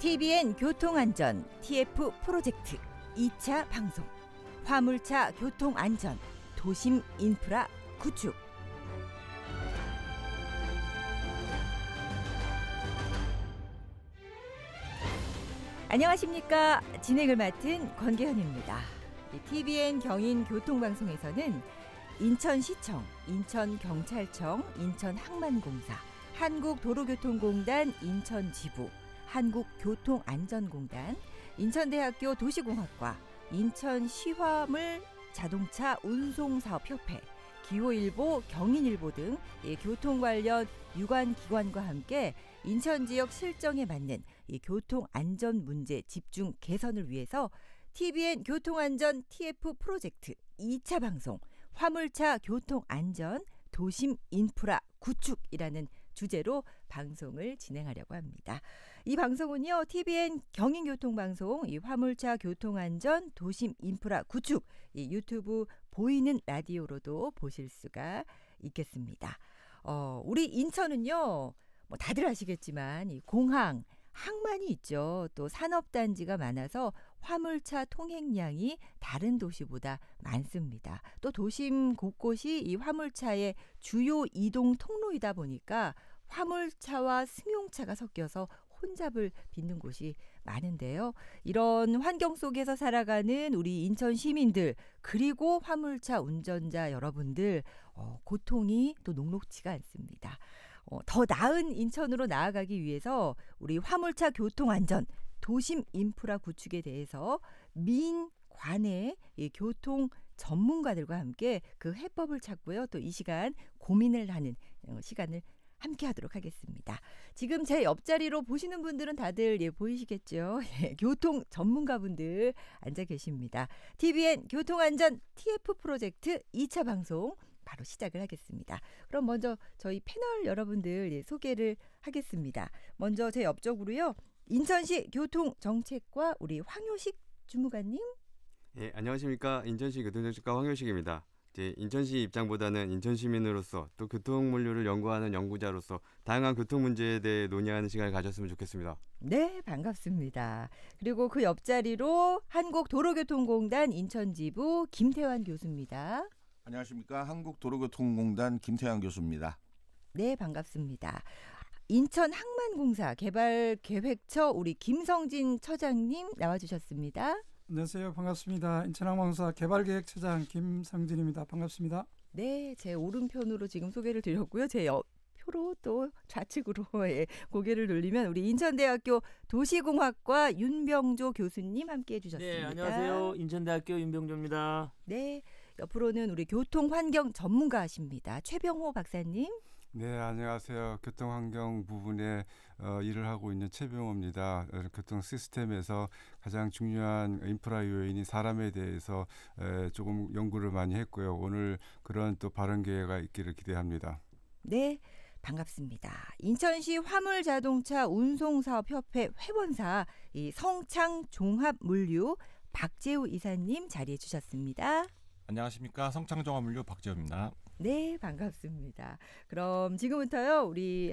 TVN 교통안전 TF 프로젝트 2차 방송 화물차 교통안전 도심 인프라 구축. 안녕하십니까. 진행을 맡은 권계현입니다. TVN 경인 교통방송에서는 인천시청, 인천경찰청, 인천항만공사, 한국도로교통공단 인천지부, 한국교통안전공단, 인천대학교 도시공학과, 인천시화물 자동차 운송사업협회, 기호일보, 경인일보 등 교통 관련 유관기관과 함께 인천지역 실정에 맞는 교통안전 문제 집중 개선을 위해서 TVN 교통안전 TF 프로젝트 2차 방송 화물차 교통안전 도심 인프라 구축이라는 주제로 방송을 진행하려고 합니다. 이 방송은요, TVN 경인교통방송 이 화물차 교통안전 도심 인프라 구축 이 유튜브 보이는 라디오로도 보실 수가 있겠습니다. 우리 인천은요, 뭐 다들 아시겠지만 이 공항, 항만이 있죠. 또 산업단지가 많아서 화물차 통행량이 다른 도시보다 많습니다. 또 도심 곳곳이 이 화물차의 주요 이동 통로이다 보니까 화물차와 승용차가 섞여서 혼잡을 빚는 곳이 많은데요. 이런 환경 속에서 살아가는 우리 인천 시민들 그리고 화물차 운전자 여러분들 고통이 또 녹록지가 않습니다. 더 나은 인천으로 나아가기 위해서 우리 화물차 교통안전, 도심 인프라 구축에 대해서 민관의 교통 전문가들과 함께 그 해법을 찾고요. 또 이 시간 고민을 하는 시간을 함께 하도록 하겠습니다. 지금 제 옆자리로 보시는 분들은 다들 보이시겠죠? 교통 전문가분들 앉아 계십니다. TVN 교통안전 TF 프로젝트 2차 방송 바로 시작을 하겠습니다. 그럼 먼저 저희 패널 여러분들 소개를 하겠습니다. 먼저 제 옆쪽으로요. 인천시 교통정책과 우리 황효식 주무관님. 예, 안녕하십니까. 인천시 교통정책과 황효식입니다. 인천시 입장보다는 인천 시민으로서 또 교통물류를 연구하는 연구자로서 다양한 교통 문제에 대해 논의하는 시간을 가졌으면 좋겠습니다. 네, 반갑습니다. 그리고 그 옆자리로 한국도로교통공단 인천지부 김태환 교수입니다. 안녕하십니까. 한국도로교통공단 김태환 교수입니다. 네, 반갑습니다. 인천항만공사 개발계획처 우리 김성진 처장님 나와주셨습니다. 안녕하세요. 반갑습니다. 인천항만공사 개발계획처장 김성진입니다. 반갑습니다. 네, 제 오른편으로 지금 소개를 드렸고요. 제 옆표로 또 좌측으로 고개를 돌리면 우리 인천대학교 도시공학과 윤병조 교수님 함께해 주셨습니다. 네, 안녕하세요. 인천대학교 윤병조입니다. 네, 옆으로는 우리 교통환경 전문가십니다. 최병호 박사님. 네, 안녕하세요. 교통환경 부분에 일을 하고 있는 최병호입니다. 교통 시스템에서 가장 중요한 인프라 요인이 사람에 대해서 조금 연구를 많이 했고요. 오늘 그런 또 발언 기회가 있기를 기대합니다. 네, 반갑습니다. 인천시 화물자동차 운송사업협회 회원사 이 성창종합물류 박재우 이사님 자리해 주셨습니다. 안녕하십니까. 성창종합물류 박재우입니다. 네, 반갑습니다. 그럼 지금부터요, 우리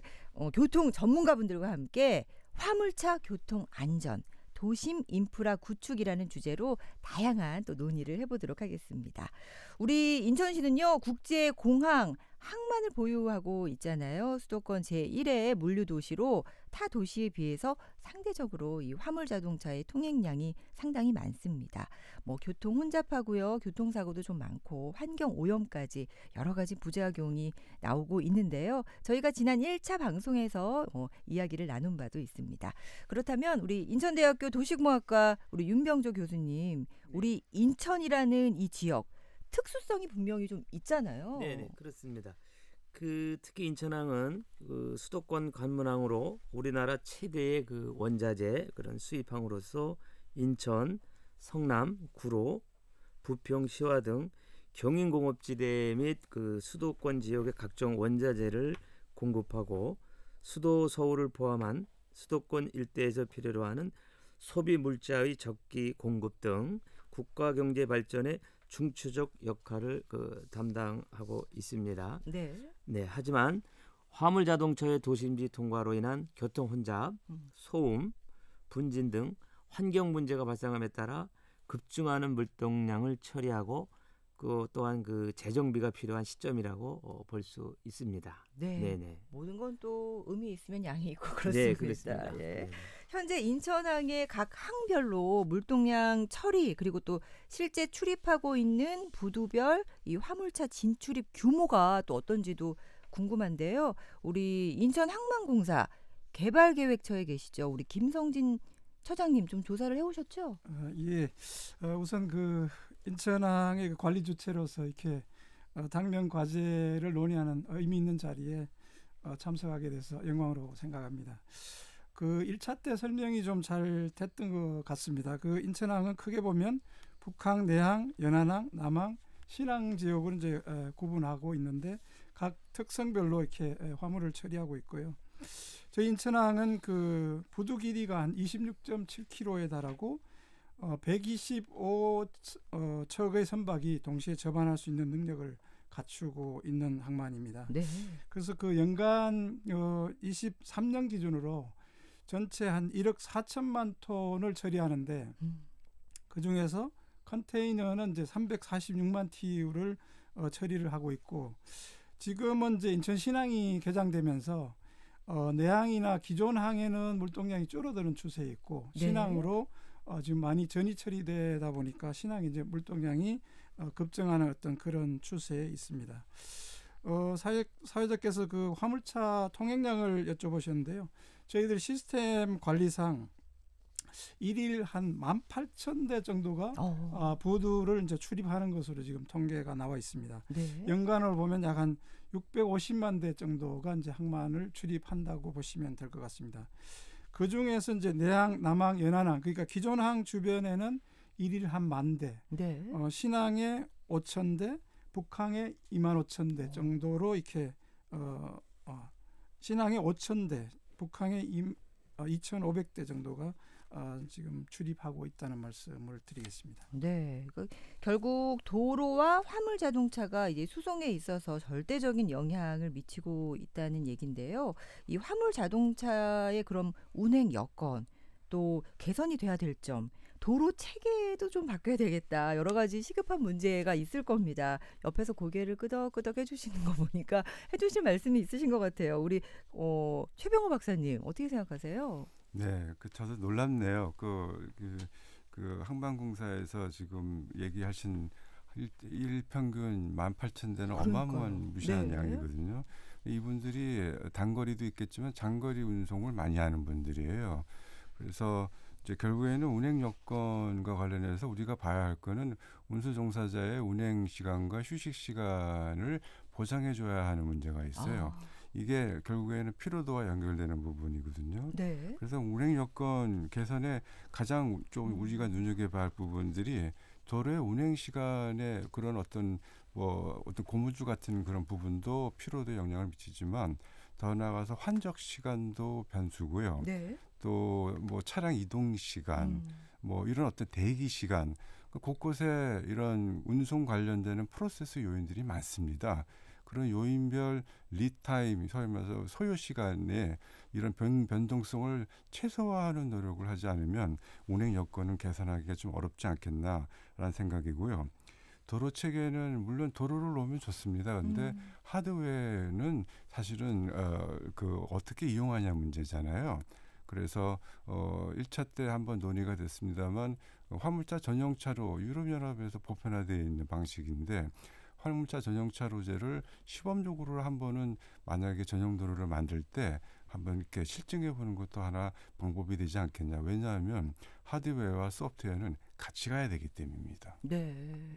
교통 전문가분들과 함께 화물차 교통 안전, 도심 인프라 구축이라는 주제로 다양한 또 논의를 해보도록 하겠습니다. 우리 인천시는요, 국제공항, 항만을 보유하고 있잖아요. 수도권 제1의 물류도시로 타 도시에 비해서 상대적으로 이 화물자동차의 통행량이 상당히 많습니다. 뭐 교통 혼잡하고요. 교통사고도 좀 많고 환경오염까지 여러 가지 부작용이 나오고 있는데요. 저희가 지난 1차 방송에서 이야기를 나눈 바도 있습니다. 그렇다면 우리 인천대학교 도시공학과 우리 윤병조 교수님, 우리 인천이라는 이 지역 특수성이 분명히 좀 있잖아요. 네, 그렇습니다. 특히 인천항은 수도권 관문항으로 우리나라 최대의 원자재 그런 수입항으로서 인천, 성남, 구로, 부평, 시화 등 경인공업지대 및 수도권 지역의 각종 원자재를 공급하고 수도 서울을 포함한 수도권 일대에서 필요로 하는 소비 물자의 적기 공급 등 국가 경제 발전에 중추적 역할을 담당하고 있습니다. 네. 하지만 화물 자동차의 도심지 통과로 인한 교통 혼잡, 소음, 분진 등 환경 문제가 발생함에 따라 급증하는 물동량을 처리하고 그 또한 그 재정비가 필요한 시점이라고 볼 수 있습니다. 네. 네네. 모든 건 또 의미 있으면 양이 있고 네, 그렇습니다. 그렇습니다. 예. 네. 현재 인천항의 각 항별로 물동량 처리 그리고 또 실제 출입하고 있는 부두별 이 화물차 진출입 규모가 또 어떤지도 궁금한데요. 우리 인천항만공사 개발계획처에 계시죠. 우리 김성진 처장님 좀 조사를 해오셨죠? 예. 우선 그 인천항의 그 관리 주체로서 이렇게 당면 과제를 논의하는 의미 있는 자리에 참석하게 돼서 영광으로 생각합니다. 그 1차 때 설명이 좀 잘 됐던 것 같습니다. 그 인천항은 크게 보면 북항, 내항, 연안항, 남항, 신항 지역으로 이제 구분하고 있는데 각 특성별로 이렇게 화물을 처리하고 있고요. 저희 인천항은 그 부두 길이가 한 26.7km에 달하고 125척의 선박이 동시에 접안할 수 있는 능력을 갖추고 있는 항만입니다. 네. 그래서 그 연간 23년 기준으로 전체 한 1억 4천만 톤을 처리하는데 그 중에서 컨테이너는 이제 346만 TU를 처리를 하고 있고 지금은 이제 인천 신항이 개장되면서 내항이나 기존 항에는 물동량이 줄어드는 추세에 있고 네. 신항으로 지금 많이 전이 처리되다 보니까 신항이 이제 물동량이 급증하는 어떤 그런 추세에 있습니다. 사회자께서 그 화물차 통행량을 여쭤보셨는데요. 저희들 시스템 관리상 일일 한 18,000대 정도가 부두를 이제 출입하는 것으로 지금 통계가 나와 있습니다. 네. 연간으로 보면 약 한 650만 대 정도가 이제 항만을 출입한다고 보시면 될 것 같습니다. 그 중에서 이제 내항, 남항, 연안항 그러니까 기존 항 주변에는 일일 한 10,000대, 네. 신항에 5,000대, 북항에 25,000대 정도로 이렇게 신항에 5,000대, 북항에 2,500대 정도가 지금 출입하고 있다는 말씀을 드리겠습니다. 네. 결국 도로와 화물 자동차가 이제 수송에 있어서 절대적인 영향을 미치고 있다는 얘긴데요. 이 화물 자동차의 그럼 운행 여건 또 개선이 돼야 될 점, 도로 체계도 좀 바뀌어야 되겠다. 여러 가지 시급한 문제가 있을 겁니다. 옆에서 고개를 끄덕끄덕 해주시는 거 보니까 해주실 말씀이 있으신 것 같아요. 우리 최병호 박사님 어떻게 생각하세요? 네, 저도 놀랍네요. 그 항만공사에서 지금 얘기하신 일평균 18,000대는 어마어마한 무시한 네. 양이거든요. 이분들이 단거리도 있겠지만 장거리 운송을 많이 하는 분들이에요. 그래서 이제 결국에는 운행 여건과 관련해서 우리가 봐야 할 거는 운수 종사자의 운행 시간과 휴식 시간을 보장해 줘야 하는 문제가 있어요. 이게 결국에는 피로도와 연결되는 부분이거든요. 네. 그래서 운행 여건 개선에 가장 좀 우리가 눈여겨봐야 할 부분들이 도로의 운행 시간에 그런 어떤 고무줄 같은 그런 부분도 피로도에 영향을 미치지만 더 나아가서 환적 시간도 변수고요. 네. 또 뭐 차량 이동 시간, 뭐 이런 어떤 대기 시간, 곳곳에 이런 운송 관련되는 프로세스 요인들이 많습니다. 그런 요인별 리타임, 소위 말해서 소요 시간에 이런 변동성을 최소화하는 노력을 하지 않으면 운행 여건은 개선하기가 좀 어렵지 않겠나라는 생각이고요. 도로 체계는 물론 도로를 놓으면 좋습니다. 그런데 하드웨어는 사실은 어떻게 이용하냐 문제잖아요. 그래서 1차 때 한번 논의가 됐습니다만 화물차 전용차로 유럽연합에서 보편화되어 있는 방식인데 화물차 전용차로제를 시범적으로 한 번은 만약에 전용 도로를 만들 때 한번 이렇게 실증해 보는 것도 하나 방법이 되지 않겠냐. 왜냐하면 하드웨어와 소프트웨어는 같이 가야 되기 때문입니다. 네.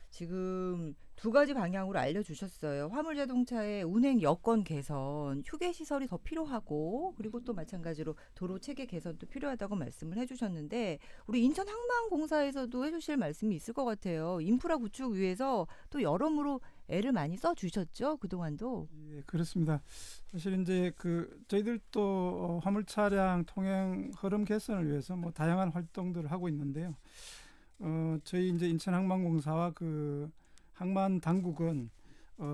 지금 두 가지 방향으로 알려주셨어요. 화물 자동차의 운행 여건 개선, 휴게 시설이 더 필요하고 그리고 또 마찬가지로 도로 체계 개선도 필요하다고 말씀을 해주셨는데 우리 인천항만공사에서도 해주실 말씀이 있을 것 같아요. 인프라 구축 위해서 또 여러모로 애를 많이 써주셨죠? 그동안도. 예, 그렇습니다. 사실 이제 저희들도 화물 차량 통행 흐름 개선을 위해서 뭐 다양한 활동들을 하고 있는데요. 저희 이제 인천항만공사와 그 항만 당국은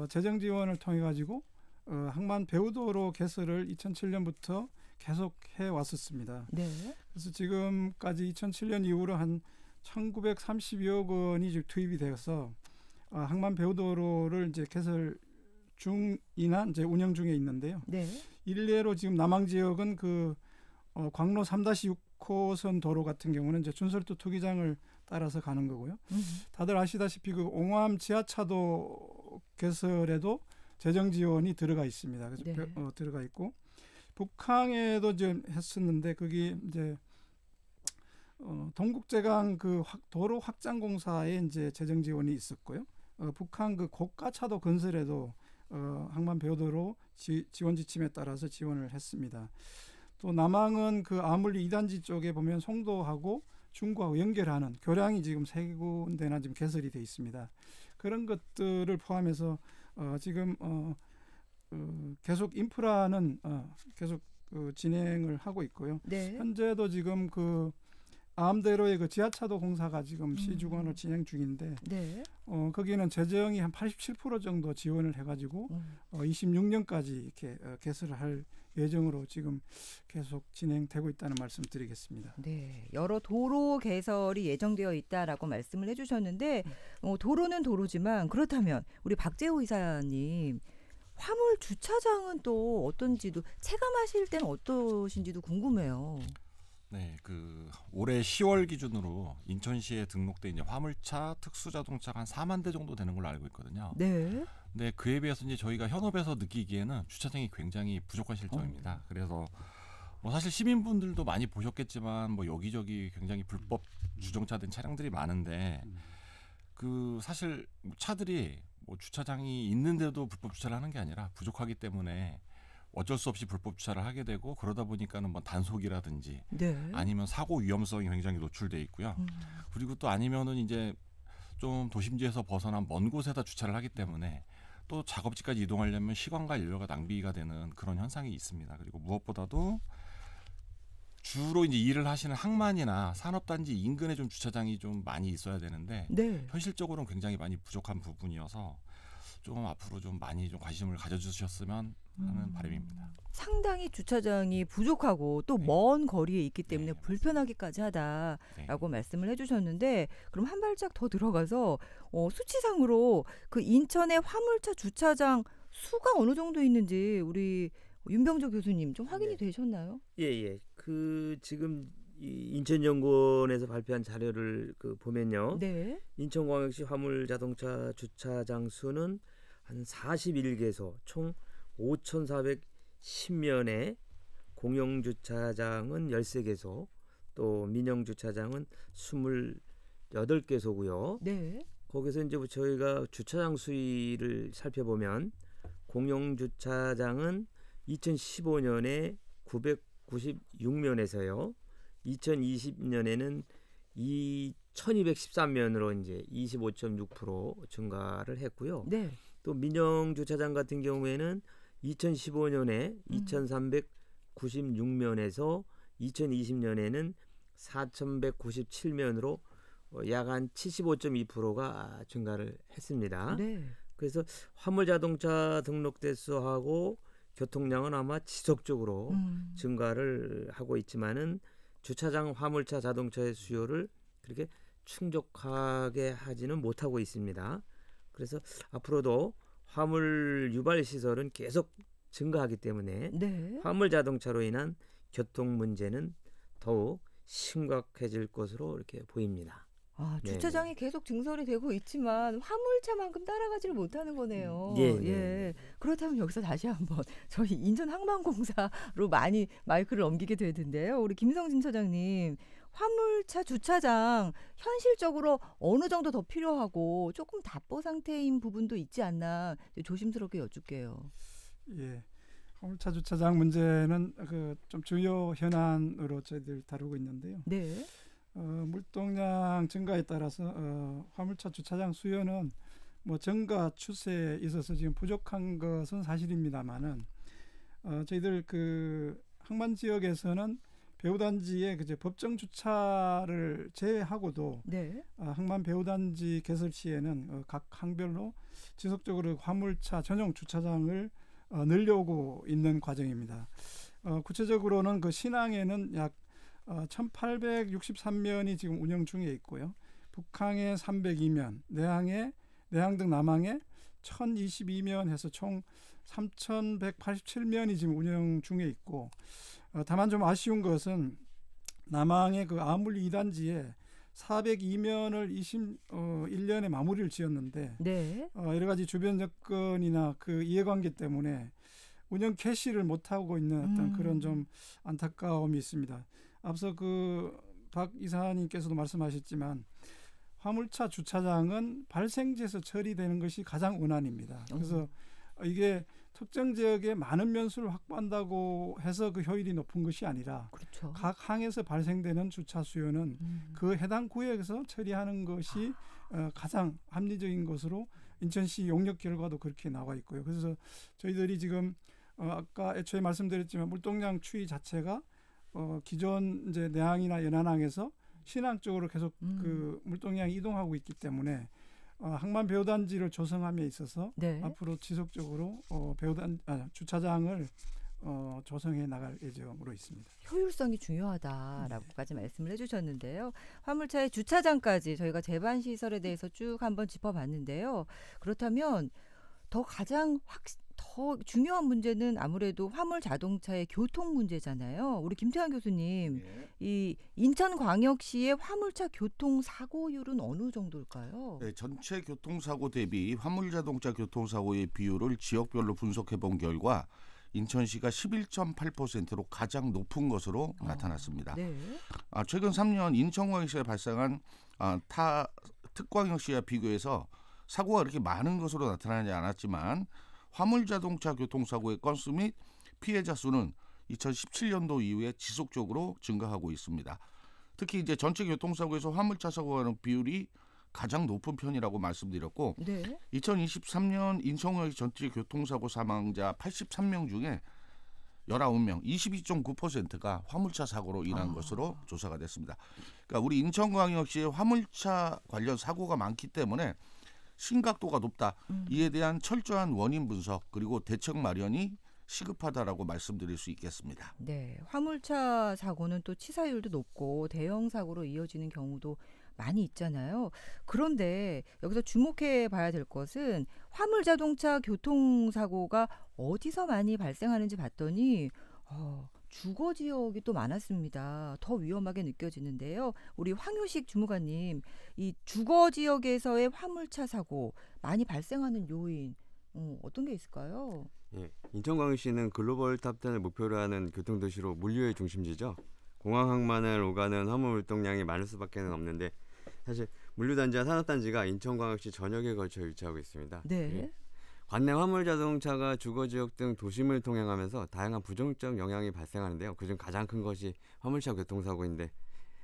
재정 지원을 통해 가지고 항만 배후도로 개설을 2007년부터 계속 해 왔었습니다. 네. 그래서 지금까지 2007년 이후로 한 1,930여 원이 지금 투입이 되어서 항만 배후도로를 이제 개설 중이나 이제 운영 중에 있는데요. 네. 일례로 지금 남항 지역은 그 광로 3-6호선 도로 같은 경우는 이제 준설도 투기장을 따라서 가는 거고요. 다들 아시다시피 그 옹암 지하차도 개설에도 재정 지원이 들어가 있습니다. 그래서 네. 들어가 있고 북항에도 좀 했었는데 거기 이제 동국제강 그 도로 확장 공사에 이제 재정 지원이 있었고요. 북한 그 고가차도 건설에도 항만 배후도로 지원 지침에 따라서 지원을 했습니다. 또 남항은 그 아물리 2단지 쪽에 보면 송도하고 중구하고 연결하는 교량이 지금 3군데나 지금 개설이 돼 있습니다. 그런 것들을 포함해서 지금 계속 인프라는 계속 진행을 하고 있고요. 네. 현재도 지금 그 암대로의 그 지하차도 공사가 지금 시주권으로 진행 중인데 네. 거기는 재정이 한 87% 정도 지원을 해가지고 26년까지 이렇게 개설을 할 예정으로 지금 계속 진행되고 있다는 말씀드리겠습니다. 네, 여러 도로 개설이 예정되어 있다라고 말씀을 해주셨는데 도로는 도로지만 그렇다면 우리 박재호 이사님 화물 주차장은 또 어떤지도 체감하실 때는 어떠신지도 궁금해요. 네, 그 올해 10월 기준으로 인천시에 등록된 이제 화물차, 특수자동차가 한 4만 대 정도 되는 걸로 알고 있거든요. 네. 근데 그에 비해서 이제 저희가 현업에서 느끼기에는 주차장이 굉장히 부족한 실정입니다. 그래서 뭐 사실 시민분들도 많이 보셨겠지만 뭐 여기저기 굉장히 불법 주정차된 차량들이 많은데 그 사실 차들이 뭐 주차장이 있는데도 불법 주차를 하는 게 아니라 부족하기 때문에 어쩔 수 없이 불법 주차를 하게 되고 그러다 보니까는 뭐 단속이라든지 네. 아니면 사고 위험성이 굉장히 노출돼 있고요. 그리고 또 아니면은 이제 좀 도심지에서 벗어난 먼 곳에다 주차를 하기 때문에 또 작업지까지 이동하려면 시간과 인력가 낭비가 되는 그런 현상이 있습니다. 그리고 무엇보다도 주로 이제 일을 하시는 항만이나 산업단지 인근에 좀 주차장이 좀 많이 있어야 되는데 네. 현실적으로는 굉장히 많이 부족한 부분이어서 좀 앞으로 좀 많이 좀 관심을 가져주셨으면 하는 바람입니다. 상당히 주차장이 부족하고 또 먼 거리에 있기 때문에 네, 불편하기까지 하다라고 네. 말씀을 해주셨는데 그럼 한 발짝 더 들어가서 수치상으로 그 인천의 화물차 주차장 수가 어느 정도 있는지 우리 윤병조 교수님 좀 확인이 되셨나요? 예. 그 지금 이 인천연구원에서 발표한 자료를 그 보면요. 네. 인천광역시 화물자동차 주차장 수는 한 41개소, 총 5,410면에 공영주차장은 13개소, 또 민영주차장은 28개소고요. 네. 거기서 이제 저희가 주차장 수위를 살펴보면 공영주차장은 2015년에 996면에서요. 2020년에는 1,213면으로 이제 25.6% 증가를 했고요. 네. 또 민영 주차장 같은 경우에는 2015년에 2,396면에서 2020년에는 4,197면으로 약 한 75.2%가 증가를 했습니다. 네. 그래서 화물 자동차 등록 대수하고 교통량은 아마 지속적으로 증가를 하고 있지만은 주차장 화물차 자동차의 수요를 그렇게 충족하게 하지는 못하고 있습니다. 그래서 앞으로도 화물 유발 시설은 계속 증가하기 때문에 네. 화물 자동차로 인한 교통 문제는 더욱 심각해질 것으로 이렇게 보입니다. 주차장이 계속 증설이 되고 있지만 화물차만큼 따라가지를 못하는 거네요. 예. 그렇다면 여기서 다시 한번 저희 인천항만공사로 많이 마이크를 넘기게 되는데요. 우리 김성진 차장님, 화물차 주차장 현실적으로 어느 정도 더 필요하고 조금 답보 상태인 부분도 있지 않나 조심스럽게 여쭙게요. 예. 화물차 주차장 문제는 그 좀 주요 현안으로 저희들 다루고 있는데요. 네. 물동량 증가에 따라서 화물차 주차장 수요는 뭐 증가 추세에 있어서 지금 부족한 것은 사실입니다만은 저희들 그 항만 지역에서는 배후단지에 그제 법정 주차를 제외하고도 네. 항만 배후단지 개설 시에는 각 항별로 지속적으로 화물차 전용 주차장을 늘려오고 있는 과정입니다. 구체적으로는 그 신항에는 약 1863면이 지금 운영 중에 있고요. 북항에 302면, 내항 등 남항에 1022면 해서 총 3187면이 지금 운영 중에 있고, 다만 좀 아쉬운 것은 남항의 그 아물리 2단지에 402면을 21년에 마무리를 지었는데 네. 여러 가지 주변 여건이나 그 이해관계 때문에 운영 개시를 못하고 있는 어떤 그런 좀 안타까움이 있습니다. 앞서 그 박 이사님께서도 말씀하셨지만 화물차 주차장은 발생지에서 처리되는 것이 가장 원안입니다. 그래서 이게 특정 지역에 많은 면수를 확보한다고 해서 그 효율이 높은 것이 아니라 그렇죠. 각 항에서 발생되는 주차 수요는 그 해당 구역에서 처리하는 것이 가장 합리적인 것으로 인천시 용역 결과도 그렇게 나와 있고요. 그래서 저희들이 지금 아까 애초에 말씀드렸지만 물동량 추이 자체가 기존 이제 내항이나 연안항에서 신항 쪽으로 계속 그 물동량이 이동하고 있기 때문에 항만 배후단지를 조성함에 있어서 네. 앞으로 지속적으로 주차장을 조성해 나갈 예정으로 있습니다. 효율성이 중요하다라고까지 말씀을 해주셨는데요. 화물차의 주차장까지 저희가 제반 시설에 대해서 쭉 한번 짚어봤는데요. 그렇다면 더 중요한 문제는 아무래도 화물 자동차의 교통 문제잖아요. 우리 김태환 교수님, 이 인천광역시의 화물차 교통 사고율은 어느 정도일까요? 네, 전체 교통사고 대비 화물자동차 교통사고의 비율을 지역별로 분석해 본 결과 인천시가 11.8%로 가장 높은 것으로 나타났습니다. 네. 최근 3년 인천광역시에 발생한 타 특광역시와 비교해서 사고가 그렇게 많은 것으로 나타나지 않았지만 화물자동차 교통사고의 건수 및 피해자 수는 2017년도 이후에 지속적으로 증가하고 있습니다. 특히 이제 전체 교통사고에서 화물차 사고가 나는 비율이 가장 높은 편이라고 말씀드렸고, 네. 2023년 인천광역 전체 교통사고 사망자 83명 중에 19명, 22.9%가 화물차 사고로 인한 것으로 조사가 됐습니다. 그러니까 우리 인천광역시의 화물차 관련 사고가 많기 때문에 심각도가 높다. 이에 대한 철저한 원인 분석 그리고 대책 마련이 시급하다라고 말씀드릴 수 있겠습니다. 네, 화물차 사고는 또 치사율도 높고 대형 사고로 이어지는 경우도 많이 있잖아요. 그런데 여기서 주목해 봐야 될 것은 화물 자동차 교통사고가 어디서 많이 발생하는지 봤더니 주거 지역이 또 많았습니다. 더 위험하게 느껴지는데요. 우리 황효식 주무관님, 이 주거 지역에서의 화물차 사고 많이 발생하는 요인 어떤 게 있을까요? 예, 인천광역시는 글로벌 탑10을 목표로 하는 교통도시로 물류의 중심지죠. 공항 항만을 오가는 화물 물동량이 많을 수밖에 없는데 사실 물류단지와 산업단지가 인천광역시 전역에 걸쳐 위치하고 있습니다. 네. 예. 관내 화물 자동차가 주거지역 등 도심을 통행하면서 다양한 부정적 영향이 발생하는데요. 그중 가장 큰 것이 화물차 교통사고인데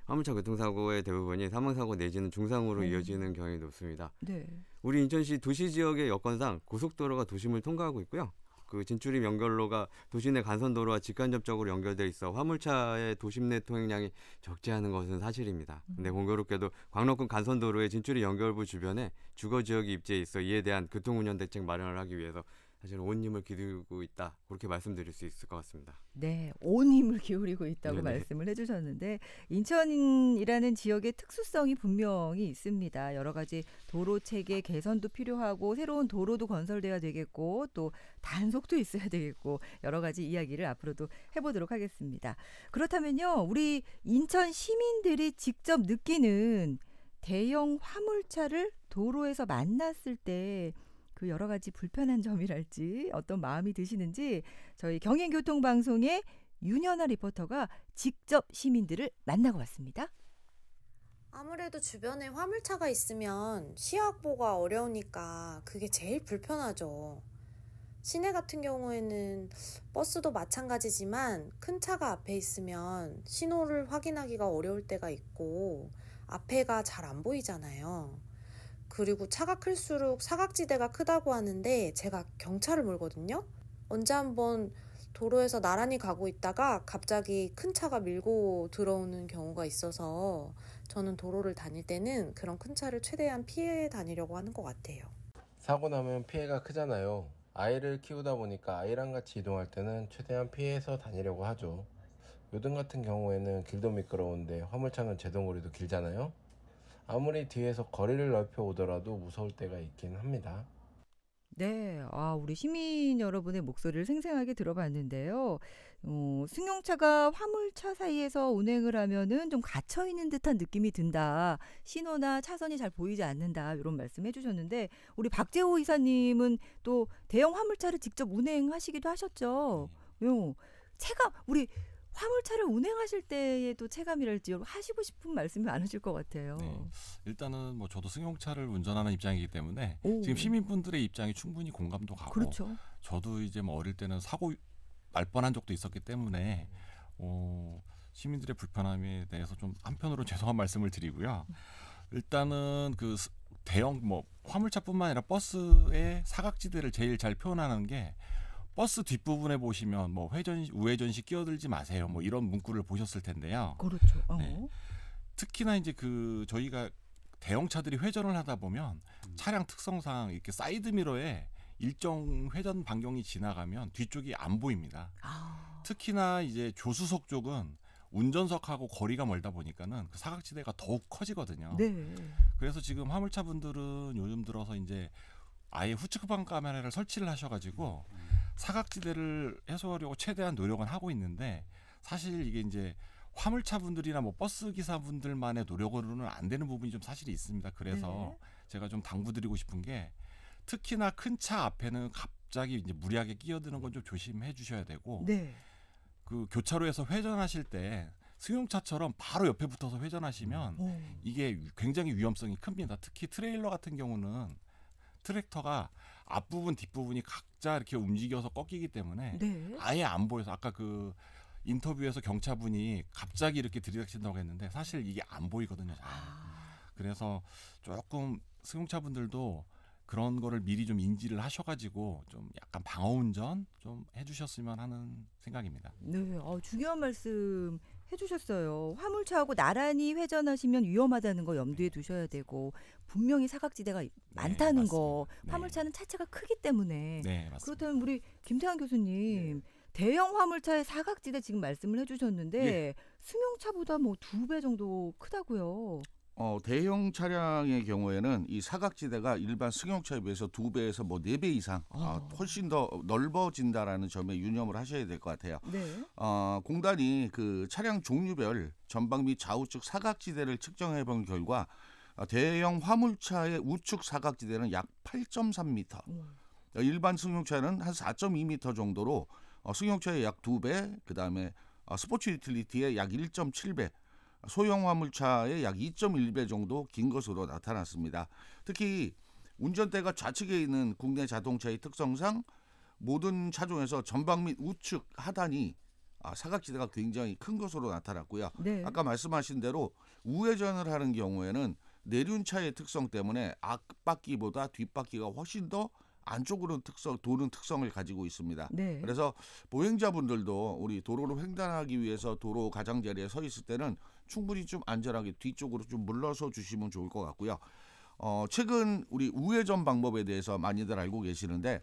화물차 교통사고의 대부분이 사망사고 내지는 중상으로 이어지는 경향이 높습니다. 네. 우리 인천시 도시지역의 여건상 고속도로가 도심을 통과하고 있고요. 그 진출입 연결로가 도시 내 간선도로와 직간접적으로 연결돼 있어 화물차의 도심 내 통행량이 적지 않은 것은 사실입니다. 근데 공교롭게도 광역군 간선도로의 진출입 연결부 주변에 주거지역이 입지해 있어 이에 대한 교통운전 대책 마련을 하기 위해서 사실 온 힘을 기울이고 있다. 그렇게 말씀드릴 수 있을 것 같습니다. 네, 온 힘을 기울이고 있다고 네네. 말씀을 해주셨는데 인천이라는 지역의 특수성이 분명히 있습니다. 여러 가지 도로 체계 개선도 필요하고 새로운 도로도 건설돼야 되겠고 또 단속도 있어야 되겠고 여러 가지 이야기를 앞으로도 해보도록 하겠습니다. 그렇다면요, 우리 인천 시민들이 직접 느끼는 대형 화물차를 도로에서 만났을 때 그 여러 가지 불편한 점이랄지 어떤 마음이 드시는지 저희 경인교통방송의 윤현아 리포터가 직접 시민들을 만나고 왔습니다. 아무래도 주변에 화물차가 있으면 시야 확보가 어려우니까 그게 제일 불편하죠. 시내 같은 경우에는 버스도 마찬가지지만 큰 차가 앞에 있으면 신호를 확인하기가 어려울 때가 있고 앞에가 잘 안 보이잖아요. 그리고 차가 클수록 사각지대가 크다고 하는데 제가 경차를 몰거든요. 언제 한번 도로에서 나란히 가고 있다가 갑자기 큰 차가 밀고 들어오는 경우가 있어서 저는 도로를 다닐 때는 그런 큰 차를 최대한 피해 다니려고 하는 것 같아요. 사고 나면 피해가 크잖아요. 아이를 키우다 보니까 아이랑 같이 이동할 때는 최대한 피해서 다니려고 하죠. 요즘 같은 경우에는 길도 미끄러운데 화물차는 제동거리도 길잖아요. 아무리 뒤에서 거리를 넓혀 오더라도 무서울 때가 있긴 합니다. 네, 우리 시민 여러분의 목소리를 생생하게 들어봤는데요. 승용차가 화물차 사이에서 운행을 하면은 좀 갇혀 있는 듯한 느낌이 든다. 신호나 차선이 잘 보이지 않는다. 이런 말씀 해주셨는데 우리 박재호 이사님은 또 대형 화물차를 직접 운행하시기도 하셨죠. 우리 화물차를 운행하실 때에도 체감이랄지 하시고 싶은 말씀이 많으실 것 같아요. 네. 일단은 뭐 저도 승용차를 운전하는 입장이기 때문에 오. 지금 시민분들의 입장이 충분히 공감도 가고 그렇죠. 저도 이제 뭐 어릴 때는 사고 날 뻔한 적도 있었기 때문에 시민들의 불편함에 대해서 좀 한편으로 죄송한 말씀을 드리고요. 일단은 그 대형 뭐 화물차뿐만 아니라 버스의 사각지대를 제일 잘 표현하는 게 버스 뒷부분에 보시면 뭐 우회전시 끼어들지 마세요. 뭐 이런 문구를 보셨을 텐데요. 그렇죠. 네. 특히나 이제 그 저희가 대형차들이 회전을 하다 보면 차량 특성상 이렇게 사이드 미러에 일정 회전 반경이 지나가면 뒤쪽이 안 보입니다. 특히나 이제 조수석 쪽은 운전석하고 거리가 멀다 보니까는 그 사각지대가 더욱 커지거든요. 네. 그래서 지금 화물차분들은 요즘 들어서 이제 아예 후측방 카메라를 설치를 하셔가지고 사각지대를 해소하려고 최대한 노력은 하고 있는데 사실 이게 이제 화물차분들이나 뭐 버스 기사분들만의 노력으로는 안 되는 부분이 좀 사실이 있습니다. 그래서 제가 좀 당부드리고 싶은 게 특히나 큰 차 앞에는 갑자기 이제 무리하게 끼어드는 건 좀 조심해 주셔야 되고 그 교차로에서 회전하실 때 승용차처럼 바로 옆에 붙어서 회전하시면 이게 굉장히 위험성이 큽니다. 특히 트레일러 같은 경우는 트랙터가 앞부분 뒷부분이 각자 이렇게 움직여서 꺾이기 때문에 아예 안 보여서 아까 그 인터뷰에서 경차분이 갑자기 이렇게 들이닥친다고 했는데 사실 이게 안 보이거든요. 잘. 그래서 조금 승용차분들도 그런 거를 미리 좀 인지를 하셔가지고 좀 약간 방어운전 좀 해주셨으면 하는 생각입니다. 네, 중요한 말씀 해주셨어요. 화물차하고 나란히 회전하시면 위험하다는 거 염두에 두셔야 되고 분명히 사각지대가 많다는 거. 화물차는 차체가 크기 때문에. 네, 맞습니다. 그렇다면 우리 김태환 교수님 대형 화물차의 사각지대 지금 말씀을 해주셨는데 승용차보다 뭐 2배 정도 크다고요. 대형 차량의 경우에는 이 사각지대가 일반 승용차에 비해서 2배에서 뭐 4배 이상 훨씬 더 넓어진다라는 점에 유념을 하셔야 될 것 같아요. 공단이 그 차량 종류별 전방 및 좌우측 사각지대를 측정해 본 결과 대형 화물차의 우측 사각지대는 약 8.3m, 일반 승용차는 한 4.2m 정도로 승용차의 약 2배, 그다음에 스포츠 유틸리티의 약 1.7배, 소형 화물차의 약 2.1배 정도 긴 것으로 나타났습니다. 특히 운전대가 좌측에 있는 국내 자동차의 특성상 모든 차종에서 전방 및 우측 하단이 사각지대가 굉장히 큰 것으로 나타났고요. 아까 말씀하신 대로 우회전을 하는 경우에는 내륜차의 특성 때문에 앞바퀴보다 뒷바퀴가 훨씬 더 안쪽으로 도는 특성을 가지고 있습니다. 그래서 보행자분들도 우리 도로를 횡단하기 위해서 도로 가장자리에 서 있을 때는 충분히 좀 안전하게 뒤쪽으로 좀 물러서 주시면 좋을 것 같고요. 최근 우리 우회전 방법에 대해서 많이들 알고 계시는데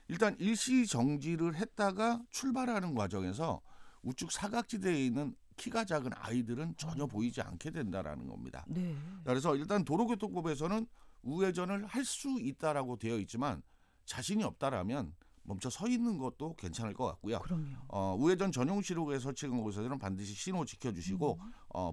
일단 일시 정지를 했다가 출발하는 과정에서 우측 사각지대에 있는 키가 작은 아이들은 전혀 보이지 않게 된다라는 겁니다. 그래서 일단 도로교통법에서는 우회전을 할 수 있다라고 되어 있지만 자신이 없다라면 멈춰 서 있는 것도 괜찮을 것 같고요. 우회전 전용 신호에 설치한 곳에서는 반드시 신호 지켜주시고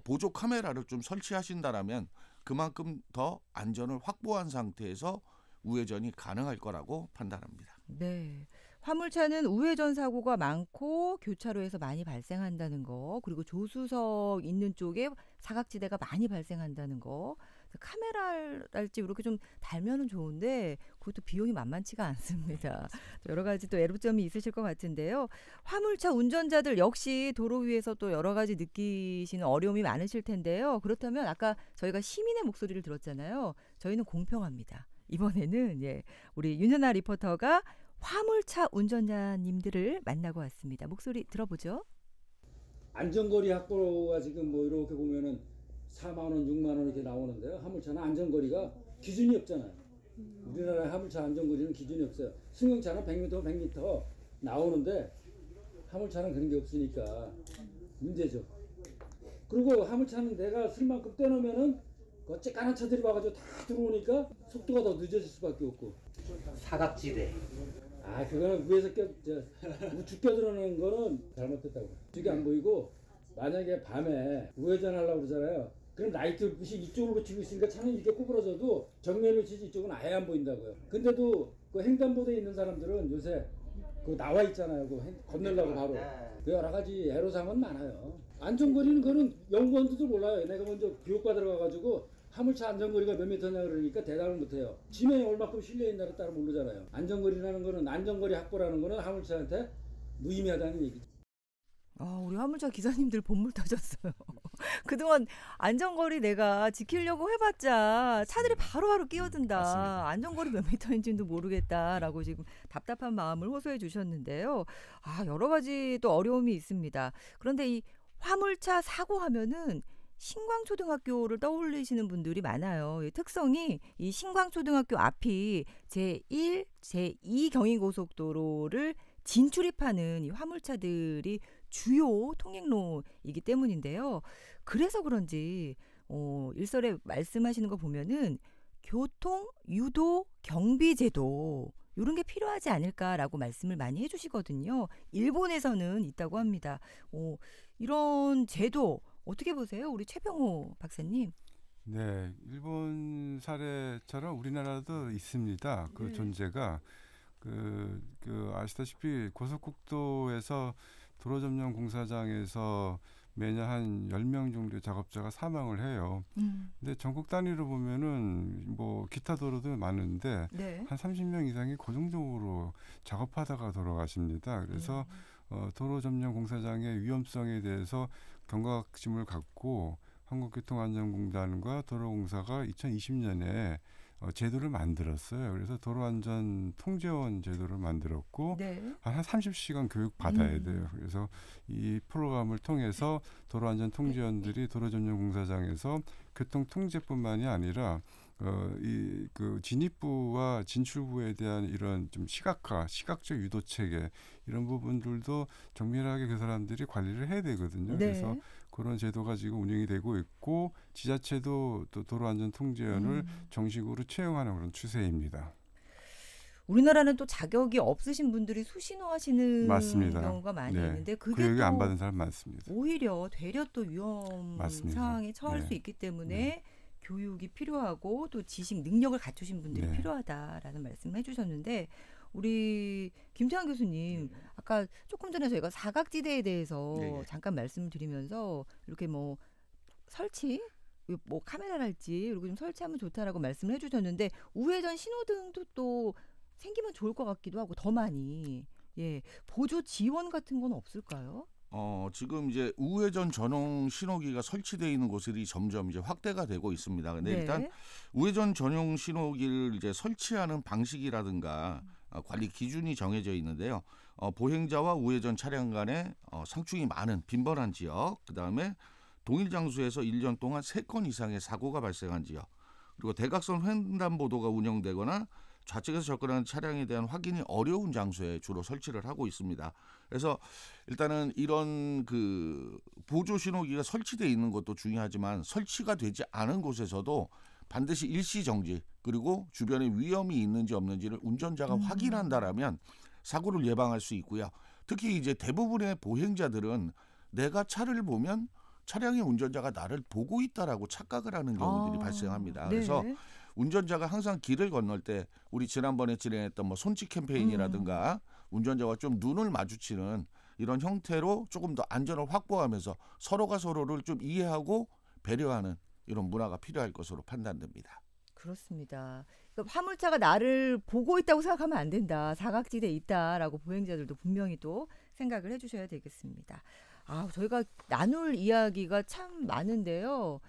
보조 카메라를 좀 설치하신다라면 그만큼 더 안전을 확보한 상태에서 우회전이 가능할 거라고 판단합니다. 네. 화물차는 우회전 사고가 많고 교차로에서 많이 발생한다는 거, 그리고 조수석 있는 쪽에 사각지대가 많이 발생한다는 거. 카메라랄지 이렇게 좀 달면은 좋은데 그것도 비용이 만만치가 않습니다. 여러 가지 또 애로점이 있으실 것 같은데요. 화물차 운전자들 역시 도로 위에서 또 여러 가지 느끼시는 어려움이 많으실 텐데요. 그렇다면 아까 저희가 시민의 목소리를 들었잖아요. 저희는 공평합니다. 이번에는 우리 윤현아 리포터가 화물차 운전자님들을 만나고 왔습니다. 목소리 들어보죠. 안전거리 확보가 지금 뭐 이렇게 보면은 4만 원, 6만 원 이렇게 나오는데요. 화물차는 안전거리가 기준이 없잖아요. 우리나라의 화물차 안전거리는 기준이 없어요. 승용차는 100m, 100m 나오는데 화물차는 그런 게 없으니까 문제죠. 그리고 화물차는 내가 쓸 만큼 떼놓으면은 그 쬐깐한 차들이 와가지고 다 들어오니까 속도가 더 늦어질 수밖에 없고. 사각지대. 아, 그거는 위에서 우측 껴들어오는 거는 잘못됐다고. 저게 안 보이고 만약에 밤에 우회전 하려고 그러잖아요. 그럼 라이트 빛이 이쪽으로 비치고 있으니까 차는 이렇게 구부러져도 정면을 치지 이쪽은 아예 안 보인다고요. 근데도 그 횡단보도에 있는 사람들은 요새 그 나와 있잖아요. 그 건너려고 바로. 그 여러 가지 애로사항은 많아요. 안전거리는 그거는 연구원들도 몰라요. 내가 먼저 교육과 들어가가지고 화물차 안전거리가 몇 미터냐 그러니까 대답을 못해요. 지명이 얼마큼 실려있나를 따로 모르잖아요. 안전거리라는 거는 안전거리 확보라는 거는 화물차한테 무의미하다는 얘기죠. 우리 화물차 기사님들 본물 터졌어요. 그동안 안전거리 내가 지키려고 해봤자 차들이 바로바로 끼어든다. 맞습니다. 안전거리 몇 미터인지도 모르겠다라고 지금 답답한 마음을 호소해 주셨는데요. 여러 가지 또 어려움이 있습니다. 그런데 이 화물차 사고하면은 신광초등학교를 떠올리시는 분들이 많아요. 이 특성이 이 신광초등학교 앞이 제1, 제2 경인고속도로를 진출입하는 이 화물차들이 주요 통행로이기 때문인데요. 그래서 그런지 일설에 말씀하시는 거 보면은 교통 유도 경비 제도 이런 게 필요하지 않을까라고 말씀을 많이 해주시거든요. 일본에서는 있다고 합니다. 이런 제도 어떻게 보세요, 우리 최병호 박사님? 네, 일본 사례처럼 우리나라도 있습니다. 그 네. 존재가 그 아시다시피 고속국도에서 도로점령 공사장에서 매년 한 10명 정도의 작업자가 사망을 해요. 근데 전국 단위로 보면은 뭐 기타 도로도 많은데 네. 한 30명 이상이 고정적으로 작업하다가 돌아가십니다. 그래서 도로점령 공사장의 위험성에 대해서 경각심을 갖고 한국교통안전공단과 도로공사가 2020년에 제도를 만들었어요. 그래서 도로안전 통제원 제도를 만들었고 네. 한 30시간 교육 받아야 돼요. 그래서 이 프로그램을 통해서 도로안전 통제원들이 도로점령 공사장에서 교통 통제뿐만이 아니라 그 진입부와 진출부에 대한 이런 좀 시각적 유도 체계 이런 부분들도 정밀하게 그 사람들이 관리를 해야 되거든요. 네. 그래서 그런 제도가 지금 운영이 되고 있고 지자체도 또 도로안전 통제원을 정식으로 채용하는 그런 추세입니다. 우리나라는 또 자격이 없으신 분들이 수신호 하시는 맞습니다. 경우가 많이 네. 있는데 그 그게 교육이 또 안 받은 사람 많습니다. 오히려 되려 또 위험 맞습니다. 상황에 처할 네. 수 있기 때문에 네. 교육이 필요하고 또 지식 능력을 갖추신 분들이 네. 필요하다라는 말씀을 해주셨는데 우리 김태환 교수님 아까 조금 전에 저희가 사각지대에 대해서 네. 잠깐 말씀을 드리면서 이렇게 뭐 설치 뭐 카메라랄지 이렇게 좀 설치하면 좋다라고 말씀을 해주셨는데 우회전 신호등도 또 생기면 좋을 것 같기도 하고 더 많이 보조 지원 같은 건 없을까요? 지금 이제 우회전 전용 신호기가 설치되어 있는 곳들이 점점 이제 확대가 되고 있습니다. 근데 일단 우회전 전용 신호기를 이제 설치하는 방식이라든가 관리 기준이 정해져 있는데요. 보행자와 우회전 차량 간에 상충이 많은 빈번한 지역, 그다음에 동일 장소에서 1년 동안 3건 이상의 사고가 발생한 지역, 그리고 대각선 횡단보도가 운영되거나 좌측에서 접근하는 차량에 대한 확인이 어려운 장소에 주로 설치를 하고 있습니다. 그래서 일단은 이런 그 보조 신호기가 설치되어 있는 것도 중요하지만 설치가 되지 않은 곳에서도 반드시 일시 정지 그리고 주변에 위험이 있는지 없는지를 운전자가 확인한다라면 사고를 예방할 수 있고요. 특히 이제 대부분의 보행자들은 내가 차를 보면 차량의 운전자가 나를 보고 있다라고 착각을 하는 경우들이 발생합니다. 그래서 운전자가 항상 길을 건널 때 우리 지난번에 진행했던 뭐 손짓 캠페인이라든가 운전자와 좀 눈을 마주치는 이런 형태로 조금 더 안전을 확보하면서 서로가 서로를 좀 이해하고 배려하는 이런 문화가 필요할 것으로 판단됩니다. 그렇습니다. 그러니까 화물차가 나를 보고 있다고 생각하면 안 된다. 사각지대에 있다라고 보행자들도 분명히 또 생각을 해주셔야 되겠습니다. 저희가 나눌 이야기가 참 많은데요.